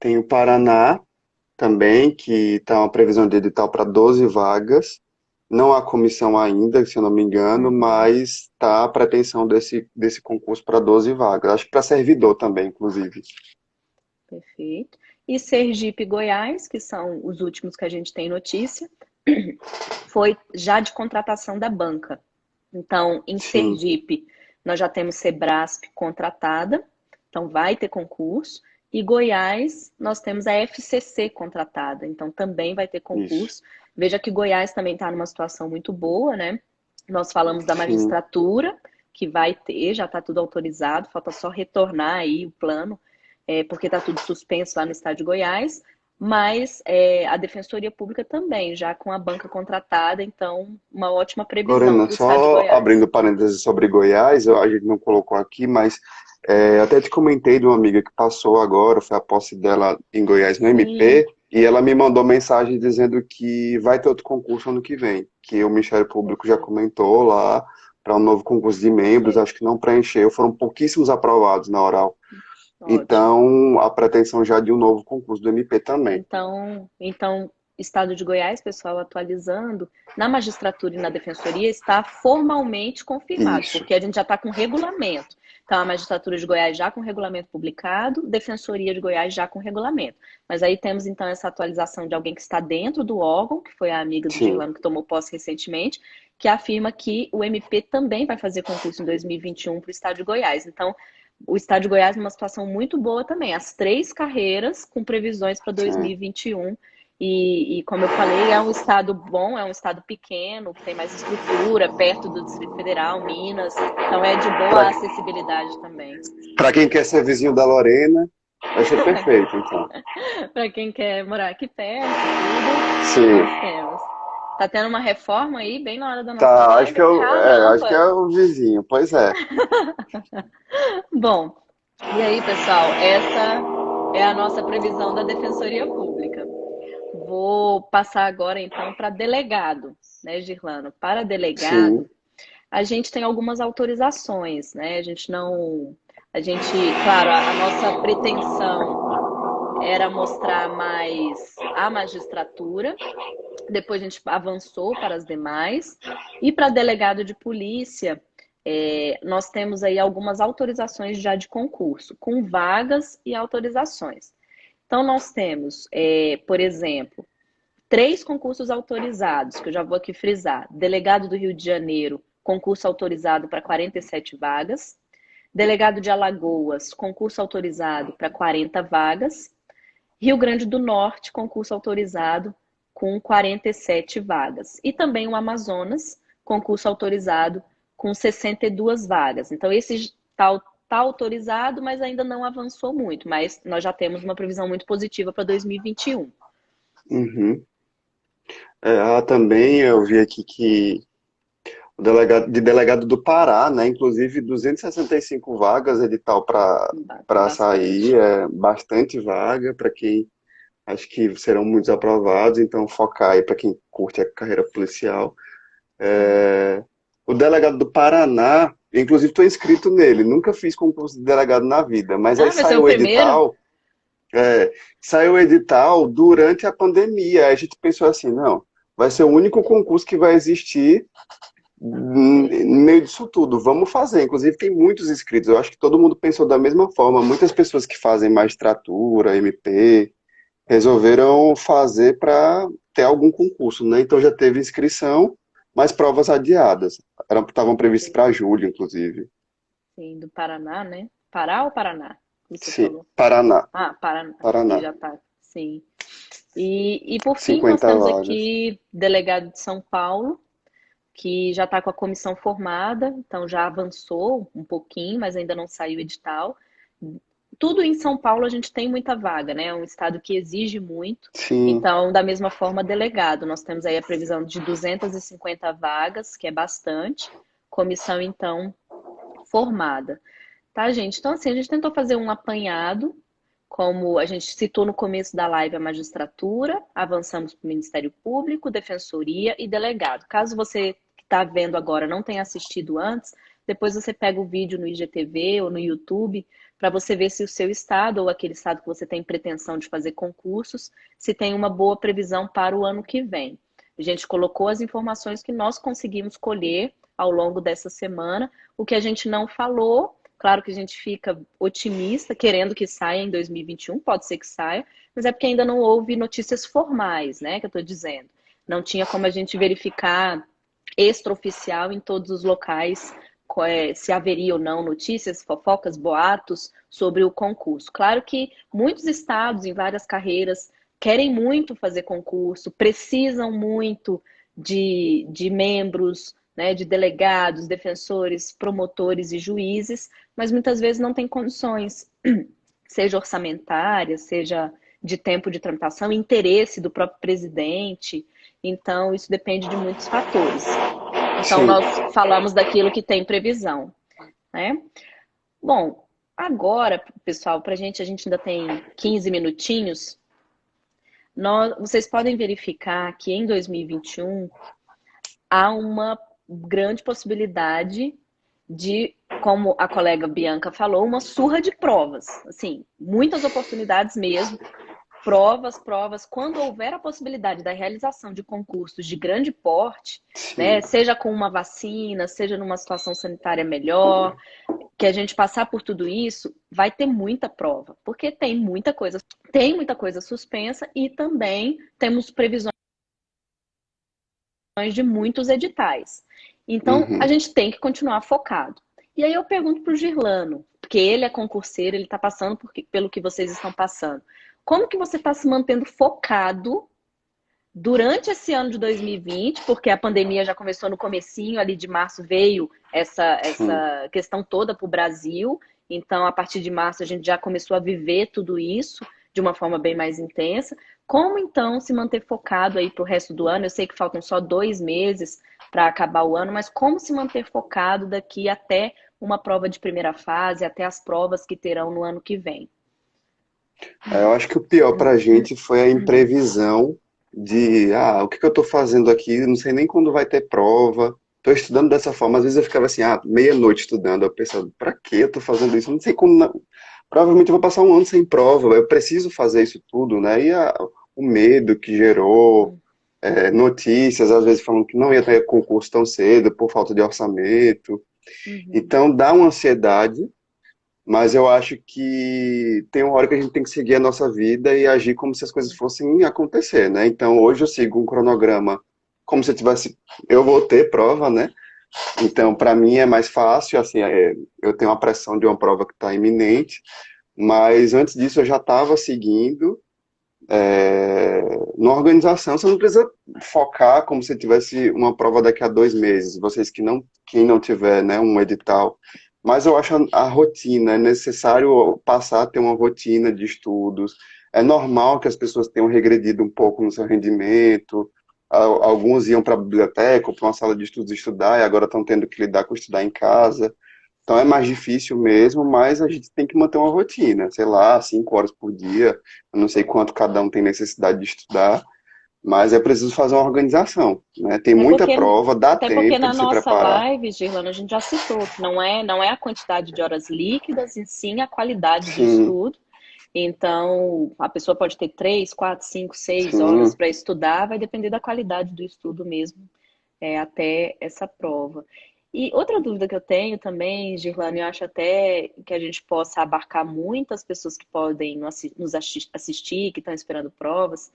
Tem o Paraná também, que está uma previsão de edital para 12 vagas. Não há comissão ainda, se eu não me engano, mas está a pretensão desse concurso para 12 vagas. Acho que para servidor também, inclusive. Perfeito. E Sergipe e Goiás, que são os últimos que a gente tem notícia, foi já de contratação da banca. Então, em Sim. Sergipe, nós já temos Sebrasp contratada, então vai ter concurso. E Goiás, nós temos a FCC contratada, então também vai ter concurso. Isso. Veja que Goiás também está numa situação muito boa, né? Nós falamos da Sim. magistratura, que vai ter, já está tudo autorizado, falta só retornar aí o plano, porque está tudo suspenso lá no estado de Goiás. Mas a Defensoria Pública também, já com a banca contratada, então uma ótima previsão Lorena, para o estado de só Goiás. abrindo parênteses sobre Goiás, a gente não colocou aqui, mas até te comentei de uma amiga que passou agora, foi a posse dela em Goiás no MP, e ela me mandou mensagem dizendo que vai ter outro concurso ano que vem, que o Ministério Público já comentou lá para um novo concurso de membros, acho que não preencheu, foram pouquíssimos aprovados na oral. Ótimo. Então, a pretensão já de um novo concurso do MP também. Então, Estado de Goiás, pessoal, atualizando, na magistratura e na defensoria está formalmente confirmado, Isso. porque a gente já está com regulamento. Então, a magistratura de Goiás já com regulamento publicado, defensoria de Goiás já com regulamento. Mas aí temos, então, essa atualização de alguém que está dentro do órgão, que foi a amiga do Sim. Gerlano que tomou posse recentemente, que afirma que o MP também vai fazer concurso em 2021 para o Estado de Goiás. Então, o Estado de Goiás numa situação muito boa também. As 3 carreiras com previsões para 2021. E como eu falei, é um estado bom, é um estado pequeno, que tem mais estrutura, perto do Distrito Federal, Minas. Então é de boa acessibilidade também. Para quem quer ser vizinho da Lorena, vai ser perfeito, então. Para quem quer morar aqui perto, tudo, Sim. nós temos. Tá tendo uma reforma aí, bem na hora da nossa Tá, live? acho que é o vizinho, pois é. Bom, e aí, pessoal, essa é a nossa previsão da Defensoria Pública. Vou passar agora, então, para delegado, né, Girlano? Para delegado, Sim. a gente tem algumas autorizações, né? Claro, a nossa pretensão era mostrar mais a magistratura, depois a gente avançou para as demais, e para delegado de polícia, nós temos aí algumas autorizações já de concurso, com vagas e autorizações. Então, nós temos, por exemplo, 3 concursos autorizados, que eu já vou aqui frisar. Delegado do Rio de Janeiro, concurso autorizado para 47 vagas. Delegado de Alagoas, concurso autorizado para 40 vagas. Rio Grande do Norte, concurso autorizado com 47 vagas. E também o Amazonas, concurso autorizado com 62 vagas. Então, esse está autorizado, mas ainda não avançou muito. Mas nós já temos uma previsão muito positiva para 2021. Uhum. Também eu vi aqui que o delegado do Pará, né? Inclusive 265 vagas edital para sair, bastante vaga para quem acho que serão muitos aprovados, então focar aí para quem curte a carreira policial. O delegado do Paraná, inclusive estou inscrito nele, nunca fiz concurso de delegado na vida, mas aí saiu o edital. Saiu o edital durante a pandemia. Aí a gente pensou assim, não, vai ser o único concurso que vai existir no meio disso tudo. Vamos fazer. Inclusive tem muitos inscritos. Eu acho que todo mundo pensou da mesma forma. Muitas pessoas que fazem magistratura, MP, resolveram fazer para ter algum concurso, né? Então já teve inscrição, mas provas adiadas. Estavam previstas para julho, inclusive. Sim, do Paraná, né? Pará ou Paraná? Sim, falou? Paraná. Paraná. Já tá, sim. E por fim, 50 nós temos vagas. aqui delegado de São Paulo, que já está com a comissão formada, então já avançou um pouquinho, mas ainda não saiu o edital. Tudo em São Paulo a gente tem muita vaga, né? É um estado que exige muito. Sim. Então, da mesma forma, delegado. Nós temos aí a previsão de 250 vagas, que é bastante. Comissão, então, formada. Tá, gente? Então, assim, a gente tentou fazer um apanhado como a gente citou no começo da live, a magistratura, avançamos para o Ministério Público, Defensoria e delegado. Caso você que está vendo agora não tenha assistido antes, depois você pega o vídeo no IGTV ou no YouTube para você ver se o seu estado ou aquele estado que você tem pretensão de fazer concursos, se tem uma boa previsão para o ano que vem. A gente colocou as informações que nós conseguimos colher ao longo dessa semana. O que a gente não falou, claro que a gente fica otimista, querendo que saia em 2021, pode ser que saia, mas é porque ainda não houve notícias formais, né, que eu estou dizendo. Não tinha como a gente verificar extraoficial em todos os locais se haveria ou não notícias, fofocas, boatos sobre o concurso. Claro que muitos estados em várias carreiras querem muito fazer concurso, precisam muito de membros, né, de delegados, defensores, promotores e juízes, mas muitas vezes não tem condições, seja orçamentária, seja de tempo de tramitação, interesse do próprio presidente. Então, isso depende de muitos fatores. Então, Sim. nós falamos daquilo que tem previsão, né? Bom, agora, pessoal, a gente ainda tem 15 minutinhos. Vocês podem verificar que em 2021 há uma grande possibilidade de, como a colega Bianca falou, uma surra de provas. Assim, muitas oportunidades mesmo. Provas. Quando houver a possibilidade da realização de concursos de grande porte, né, seja com uma vacina, seja numa situação sanitária melhor, que a gente passar por tudo isso, vai ter muita prova, porque tem muita coisa suspensa e também temos previsões de muitos editais. Então, a gente tem que continuar focado. E aí eu pergunto para o Girlano, porque ele é concurseiro, ele está passando pelo que vocês estão passando. Como que você está se mantendo focado durante esse ano de 2020, porque a pandemia já começou no comecinho, ali de março veio essa questão toda para o Brasil, então a partir de março a gente já começou a viver tudo isso de uma forma bem mais intensa. Como então se manter focado aí para o resto do ano? Eu sei que faltam só 2 meses para acabar o ano, mas como se manter focado daqui até uma prova de primeira fase, até as provas que terão no ano que vem? Eu acho que o pior pra gente foi a imprevisão de, o que que eu tô fazendo aqui? Não sei nem quando vai ter prova. Tô estudando dessa forma. Às vezes eu ficava assim, meia-noite estudando. Eu pensava, pra que eu tô fazendo isso? Não sei como. Provavelmente eu vou passar um ano sem prova. Eu preciso fazer isso tudo, né? E o medo que gerou, notícias, às vezes falando que não ia ter concurso tão cedo por falta de orçamento. Então dá uma ansiedade. Mas eu acho que tem uma hora que a gente tem que seguir a nossa vida e agir como se as coisas fossem acontecer, né? Então hoje eu sigo um cronograma como se eu vou ter prova, né? Então para mim é mais fácil, assim, eu tenho uma pressão de uma prova que está iminente, mas antes disso eu já estava seguindo numa organização. Você não precisa focar como se tivesse uma prova daqui a 2 meses. Vocês quem não tiver, né, um edital. Mas eu acho a rotina, é necessário passar a ter uma rotina de estudos. É normal que as pessoas tenham regredido um pouco no seu rendimento. Alguns iam para a biblioteca ou para uma sala de estudos estudar e agora estão tendo que lidar com estudar em casa. Então é mais difícil mesmo, mas a gente tem que manter uma rotina. Sei lá, 5 horas por dia. Eu não sei quanto cada um tem necessidade de estudar. Mas é preciso fazer uma organização, né? Tem muita prova, dá até tempo porque na de se nossa preparar. live, Girlana, a gente já citou que não é a quantidade de horas líquidas, e sim a qualidade do Sim, estudo. Então, a pessoa pode ter 3, 4, 5, 6 sim. horas para estudar, vai depender da qualidade do estudo mesmo, até essa prova. E outra dúvida que eu tenho também, Girlana, eu acho até que a gente possa abarcar muitas pessoas que podem nos assistir, que estão esperando provas,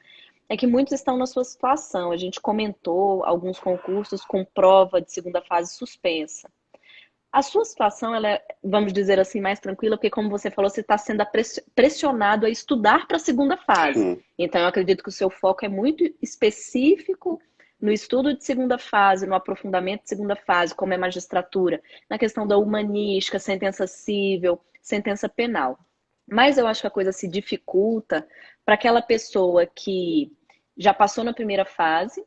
é que muitos estão na sua situação. A gente comentou alguns concursos com prova de segunda fase suspensa. A sua situação, ela é, vamos dizer assim, mais tranquila, porque como você falou, você está sendo pressionado a estudar para a segunda fase. Sim. Então, eu acredito que o seu foco é muito específico no estudo de segunda fase, no aprofundamento de segunda fase, como é magistratura, na questão da humanística, sentença civil, sentença penal. Mas eu acho que a coisa se dificulta para aquela pessoa que já passou na primeira fase,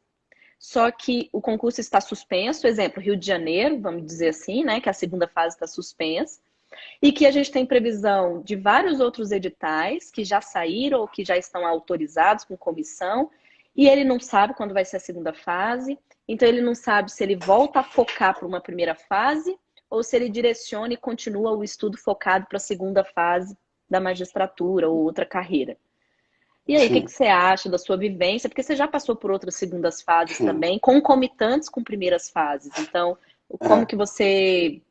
só que o concurso está suspenso. Exemplo, Rio de Janeiro, vamos dizer assim, né? Que a segunda fase está suspensa. E que a gente tem previsão de vários outros editais que já saíram ou que já estão autorizados com comissão, e ele não sabe quando vai ser a segunda fase, então ele não sabe se ele volta a focar para uma primeira fase ou se ele direciona e continua o estudo focado para a segunda fase da magistratura ou outra carreira. E aí, o que Sim, você acha da sua vivência? Porque você já passou por outras segundas fases sim. também, concomitantes com primeiras fases. Então, como É. que você,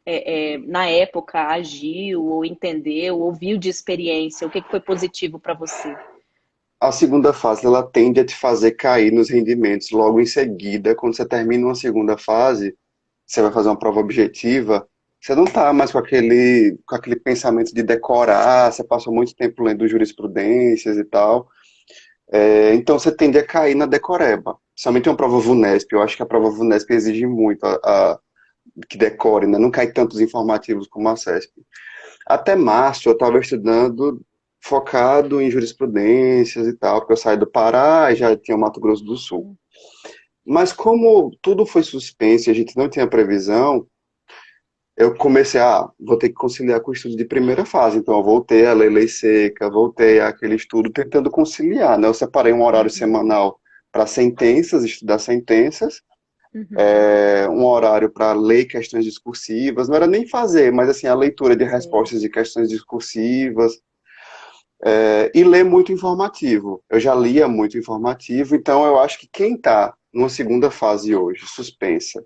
na época, agiu, ou entendeu, ouviu de experiência? O que foi positivo para você? A segunda fase, ela tende a te fazer cair nos rendimentos logo em seguida. Quando você termina uma segunda fase, você vai fazer uma prova objetiva, você não tá mais com aquele pensamento de decorar, você passou muito tempo lendo jurisprudências e tal. Então você tende a cair na decoreba. Somente uma prova VUNESP, eu acho que a prova VUNESP exige muito que decore, né? Não cai tantos informativos como a CESP. Até março eu estava estudando focado em jurisprudências e tal, porque eu saí do Pará e já tinha o Mato Grosso do Sul. Mas como tudo foi suspenso e a gente não tinha previsão, eu comecei vou ter que conciliar com o estudo de primeira fase. Então eu voltei a ler lei seca, voltei àquele estudo tentando conciliar, né? Eu separei um horário Uhum, semanal para sentenças, estudar sentenças, uhum, um horário para ler questões discursivas, não era nem fazer, mas assim, a leitura de sim. respostas de questões discursivas, e ler muito informativo. Eu já lia muito informativo, então eu acho que quem está numa segunda fase hoje, suspensa,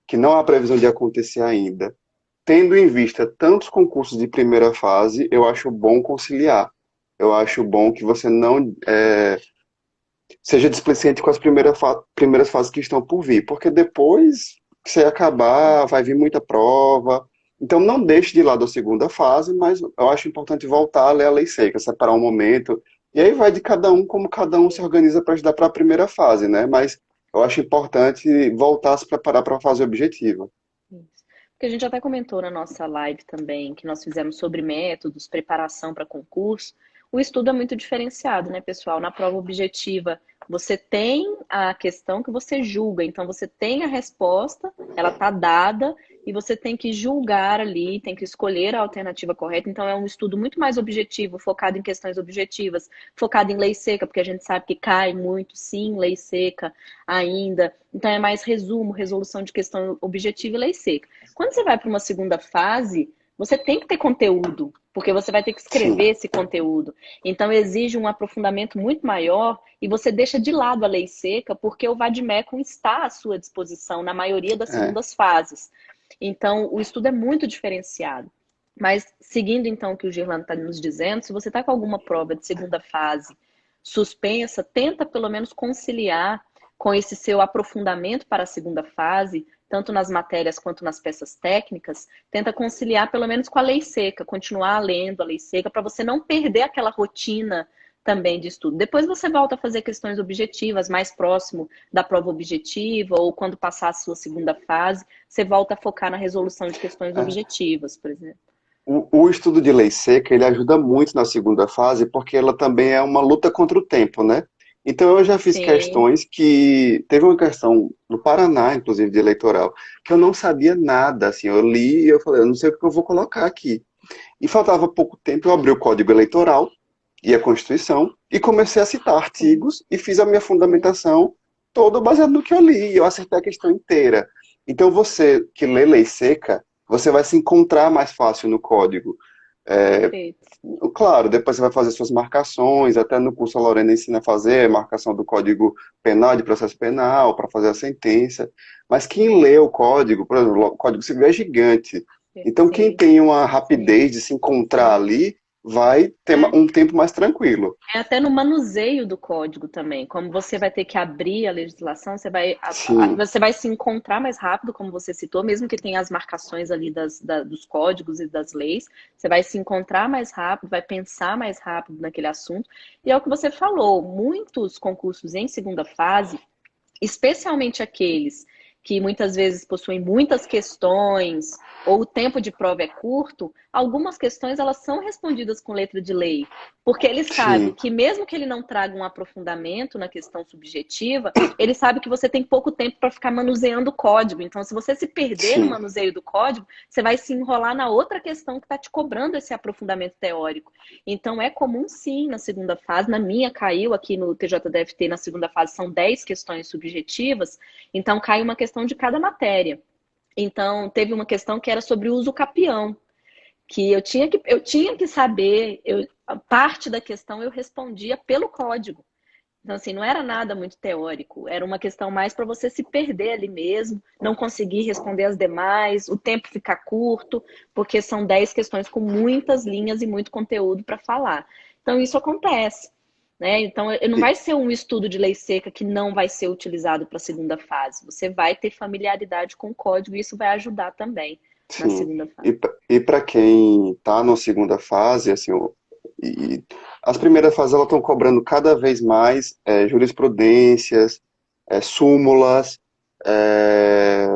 que não há previsão de acontecer ainda, tendo em vista tantos concursos de primeira fase, eu acho bom conciliar. Eu acho bom que você não seja displicente com as primeiras fases que estão por vir, porque depois que você acabar, vai vir muita prova. Então não deixe de lado a segunda fase, mas eu acho importante voltar a ler a lei seca, separar um momento. E aí vai de cada um, como cada um se organiza para ajudar para a primeira fase, né? Mas eu acho importante voltar a se preparar para a fase objetiva. Isso. Porque a gente até comentou na nossa live também, que nós fizemos sobre métodos, preparação para concurso. O estudo é muito diferenciado, né, pessoal? Na prova objetiva, você tem a questão que você julga, então você tem a resposta, ela está dada, e você tem que julgar ali, tem que escolher a alternativa correta. Então é um estudo muito mais objetivo, focado em questões objetivas, focado em lei seca, porque a gente sabe que cai muito, sim, lei seca ainda. Então é mais resumo, resolução de questão objetiva e lei seca. Quando você vai para uma segunda fase, você tem que ter conteúdo, porque você vai ter que Sim, escrever esse conteúdo. Então exige um aprofundamento muito maior e você deixa de lado a lei seca, porque o Vademecum está à sua disposição na maioria das é. segundas fases. Então o estudo é muito diferenciado. Mas seguindo então o que o Gerlando está nos dizendo, se você está com alguma prova de segunda fase suspensa, tenta pelo menos conciliar com esse seu aprofundamento para a segunda fase, tanto nas matérias quanto nas peças técnicas, tenta conciliar pelo menos com a lei seca, continuar lendo a lei seca, para você não perder aquela rotina também de estudo. Depois você volta a fazer questões objetivas, mais próximo da prova objetiva, ou quando passar a sua segunda fase, você volta a focar na resolução de questões É. objetivas, por exemplo. O estudo de lei seca, ele ajuda muito na segunda fase, porque ela também é uma luta contra o tempo, né? Então eu já fiz Sim. questões que... Teve uma questão no Paraná, inclusive, de eleitoral, que eu não sabia nada, assim, eu li e eu falei, eu não sei o que eu vou colocar aqui. E faltava pouco tempo, eu abri o Código Eleitoral e a Constituição e comecei a citar Sim. artigos e fiz a minha Sim. fundamentação toda baseada no que eu li, e eu acertei a questão inteira. Então você que lê lei seca, você vai se encontrar mais fácil no código. É, Perfeito. claro, depois você vai fazer suas marcações, até no curso a Lorena ensina a fazer marcação do Código Penal, de processo penal, para fazer a sentença. Mas quem lê o código, por exemplo, o Código Civil é gigante. Então quem Sim. tem uma Sim. rapidez de se encontrar Sim. ali, vai ter É. um tempo mais tranquilo. É até no manuseio do código também. Como você vai ter que abrir a legislação, Sim, você vai se encontrar mais rápido, como você citou, mesmo que tenha as marcações ali dos códigos e das leis, você vai se encontrar mais rápido, vai pensar mais rápido naquele assunto. E é o que você falou, muitos concursos em segunda fase, especialmente aqueles que muitas vezes possuem muitas questões ou o tempo de prova é curto, algumas questões elas são respondidas com letra de lei. Porque ele sabe sim, que mesmo que ele não traga um aprofundamento na questão subjetiva, ele sabe que você tem pouco tempo para ficar manuseando o código. Então, se você se perder no sim. manuseio do código, você vai se enrolar na outra questão que está te cobrando esse aprofundamento teórico. Então, é comum sim na segunda fase. Na minha caiu aqui no TJDFT, na segunda fase, são 10 questões subjetivas. Então, cai uma questão de cada matéria. Então, teve uma questão que era sobre o uso capião, que eu tinha que saber, parte da questão eu respondia pelo código. Então, assim, não era nada muito teórico, era uma questão mais para você se perder ali mesmo, não conseguir responder as demais, o tempo ficar curto, porque são 10 questões com muitas linhas e muito conteúdo para falar. Então, isso acontece. Né? Então, não E- vai ser um estudo de lei seca que não vai ser utilizado para a segunda fase. Você vai ter familiaridade com o código e isso vai ajudar também na Sim. segunda fase. E para quem está na segunda fase, assim, e as primeiras fases elas estão cobrando cada vez mais jurisprudências, súmulas, é,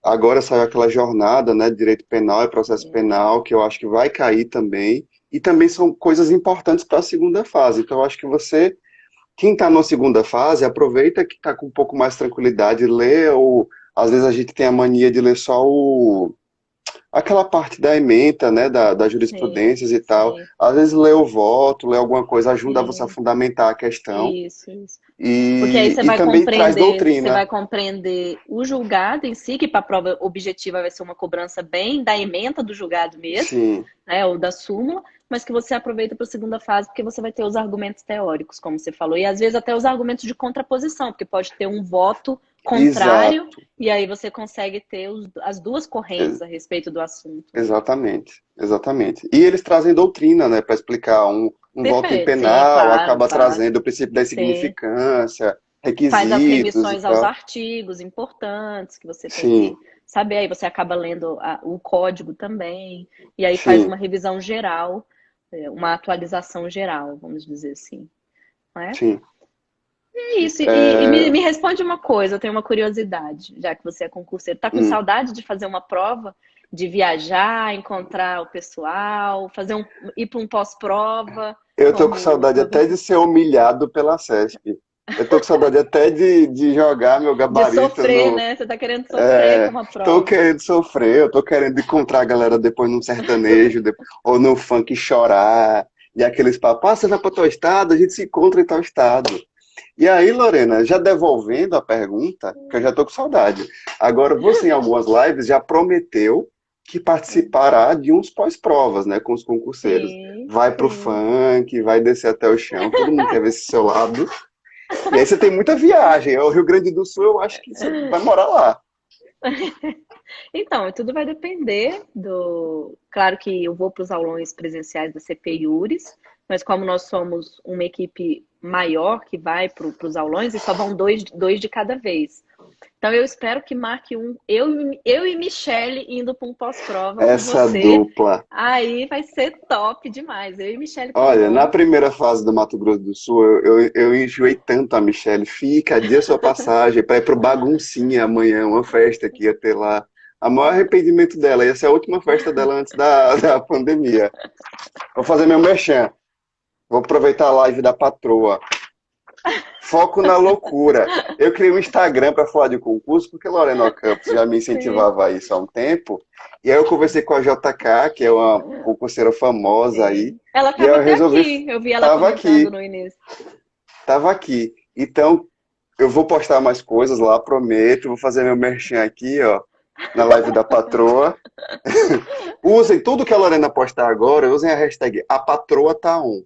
agora saiu aquela jornada, né, de direito penal e processo penal, que eu acho que vai cair também, e também são coisas importantes para a segunda fase. Então, eu acho que você, quem está na segunda fase, aproveita que está com um pouco mais tranquilidade, lê, ou às vezes a gente tem a mania de ler só aquela parte da ementa, né, das Sim, jurisprudências e tal. sim, Às vezes lê o voto, lê alguma coisa, ajuda você a sim. fundamentar a questão, Isso. Porque aí e também traz você doutrina. vai compreender o julgado em si, que para a prova objetiva vai ser uma cobrança bem da ementa do julgado mesmo, Sim, né, ou da súmula, mas que você aproveita para a segunda fase, porque você vai ter os argumentos teóricos, como você falou, e às vezes até os argumentos de contraposição, porque pode ter um voto contrário, exato. e aí você consegue ter as duas correntes a respeito do assunto, né? Exatamente, exatamente. E eles trazem doutrina, né, para explicar um voto em Perfeito, sim, penal, claro, acaba claro. trazendo o princípio da Sim. significância, Faz requisitos e atribuições aos tal. artigos importantes que você tem Sim, que saber. Aí você acaba lendo o código também, e aí faz sim, uma revisão geral, uma atualização geral, vamos dizer assim. Não é? sim. É isso. E me, É, me responde uma coisa, eu tenho uma curiosidade, já que você é concurseiro. Tá com hum. saudade de fazer uma prova? De viajar, encontrar o pessoal, ir para um pós-prova, Eu tô com como saudade até de ser humilhado pela CESP. Eu tô com saudade até de jogar meu de gabarito sofrer, no. né? Você tá querendo sofrer com uma Tô prova. querendo sofrer, eu tô querendo encontrar a galera depois num sertanejo, ou no funk chorar, e aqueles papos, você vai para tal estado, a gente se encontra em tal estado. E aí, Lorena, já devolvendo a pergunta, que eu já tô com saudade. Agora, você em algumas lives já prometeu que participará de uns pós-provas, né, com os concurseiros. Sim, Vai pro sim. funk, vai descer até o chão, todo mundo quer ver esse seu lado. E aí você tem muita viagem. O Rio Grande do Sul, eu acho que você vai morar lá. Então, tudo vai depender do. Claro que eu vou para os aulões presenciais da CPIURES, mas como nós somos uma equipe maior que vai para os aulões, e só vão dois de cada vez. Então, eu espero que marque eu e Michele indo para um pós-prova com Essa você. dupla. Aí vai ser top demais. Eu e Michele Olha, na Colombo. primeira fase do Mato Grosso do Sul, eu enjoei tanto a Michelle. Fica, adia sua passagem para ir pro Baguncinha amanhã, uma festa que ia ter lá. A maior arrependimento dela, ia ser a última festa dela antes da pandemia. Vou fazer meu merchan. Vou aproveitar a live da patroa. Foco na loucura. Eu criei um Instagram para falar de concurso, porque Lorena Campos já me Sim, incentivava a isso há um tempo. E aí eu conversei com a JK, que é uma concurseira famosa aí, sim. Ela e aí estava eu até resolvi. aqui. Eu vi ela Tava comentando aqui, no início. tava aqui. Então, eu vou postar mais coisas lá, prometo. Vou fazer meu merchan aqui, ó, na live da patroa. Usem tudo que a Lorena postar agora, usem a hashtag A Patroa Tá On,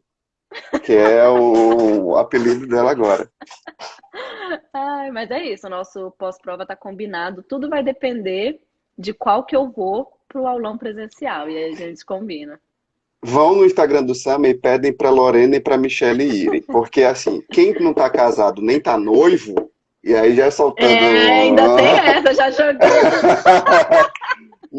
que é o apelido dela agora. Ai, mas é isso, o nosso pós-prova tá combinado. Tudo vai depender de qual que eu vou pro aulão presencial. E aí a gente combina. Vão no Instagram do Sama e pedem pra Lorena e pra Michelle irem. Porque, assim, quem não tá casado nem tá noivo, e aí já soltando. É, ainda tem essa, já jogando.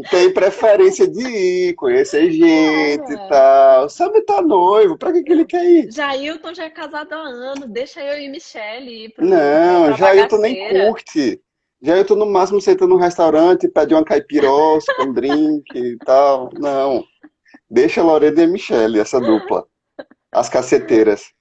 Tem preferência de ir, conhecer gente e Cara, tal. Sabe, tá noivo, pra que ele quer ir? Jailton já é casado há anos, deixa eu e Michele ir Não, pra Jailton nem bagaceira. curte. Jailton no máximo senta num restaurante, pede uma caipirosca, um drink e tal. Não, deixa a Lorena e a Michelle, essa dupla. As caceteiras.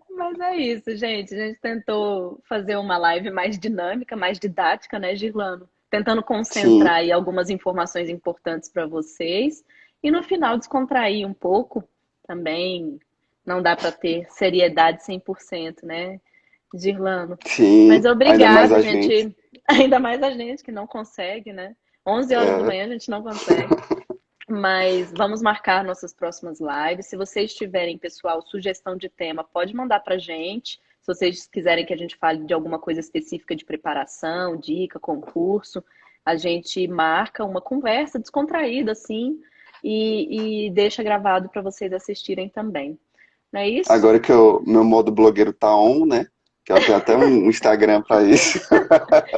Mas é isso, gente. A gente tentou fazer uma live mais dinâmica, mais didática, né, Girlano? Tentando concentrar Sim, aí algumas informações importantes para vocês. E no final descontrair um pouco também. Não dá para ter seriedade 100%, né, Girlano? Mas sim. Ainda mais obrigada, a a gente. gente. Ainda mais a gente que não consegue, né? 11 horas da É, manhã a gente não consegue. Mas vamos marcar nossas próximas lives. Se vocês tiverem, pessoal, sugestão de tema, pode mandar para a gente. Se vocês quiserem que a gente fale de alguma coisa específica de preparação, dica, concurso, a gente marca uma conversa descontraída, assim, e deixa gravado para vocês assistirem também. Não é isso? agora que meu modo blogueiro tá on, né? Que eu tenho até um Instagram para isso.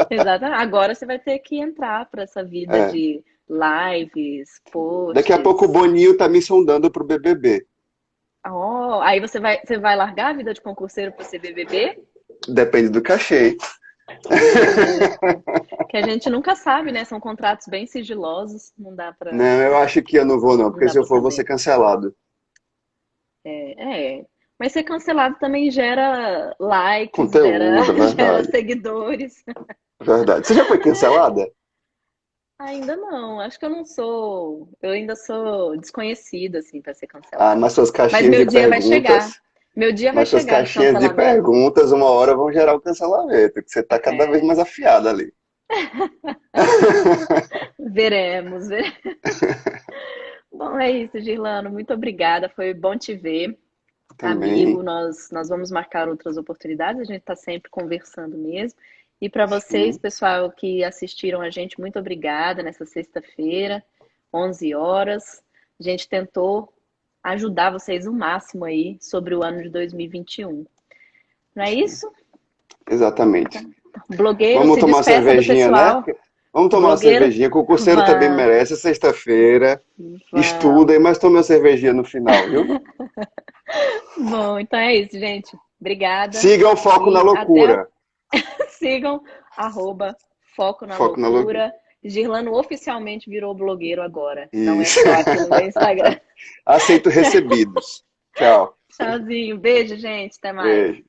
Exatamente. Agora você vai ter que entrar para essa vida É. de lives, Daqui a pouco o posts. Boninho tá me sondando pro BBB. Oh, aí você vai largar a vida de concurseiro para ser BBB? Depende do cachê. Que a gente nunca sabe, né? São contratos bem sigilosos, não dá pra, Não, eu acho que eu não vou, não, não porque dá se eu pra for, eu vou ser saber. cancelado. É. Mas ser cancelado também gera likes, gera, Conteúdo, é gera verdade. seguidores. Verdade. Você já foi cancelada? Ainda não, acho que eu ainda sou desconhecida, assim, para ser Ah, cancelada. Mas meu dia vai mas suas chegar de caixinhas de cancelamento. perguntas, uma hora vão gerar o cancelamento, que você tá cada vez É, mais afiada ali. veremos. Bom, é isso, Girlano, muito obrigada, foi bom te ver. Amigo, Também. nós vamos marcar outras oportunidades, a gente está sempre conversando mesmo. E para vocês, Sim, pessoal, que assistiram a gente, muito obrigada nessa sexta-feira, 11 horas. A gente tentou ajudar vocês o máximo aí sobre o ano de 2021. Não é sim, isso? exatamente. Blogueiro, Vamos se tomar uma despeça do cervejinha, né? pessoal. Vamos tomar uma Blogueiro, cervejinha. Concurseiro também vamos, merece. Sexta-feira. Estuda, vamos. mas tome uma cervejinha no final, viu? Bom, então é isso, gente. Obrigada. Sigam o Foco na E até Loucura. sigam, @Foco na Foco na Loucura. Loucura. Girlano oficialmente virou blogueiro agora. Não é Isso. só aqui no meu Instagram. Aceito recebidos. Tchau. Tchauzinho. Beijo, gente. Até mais. Beijo.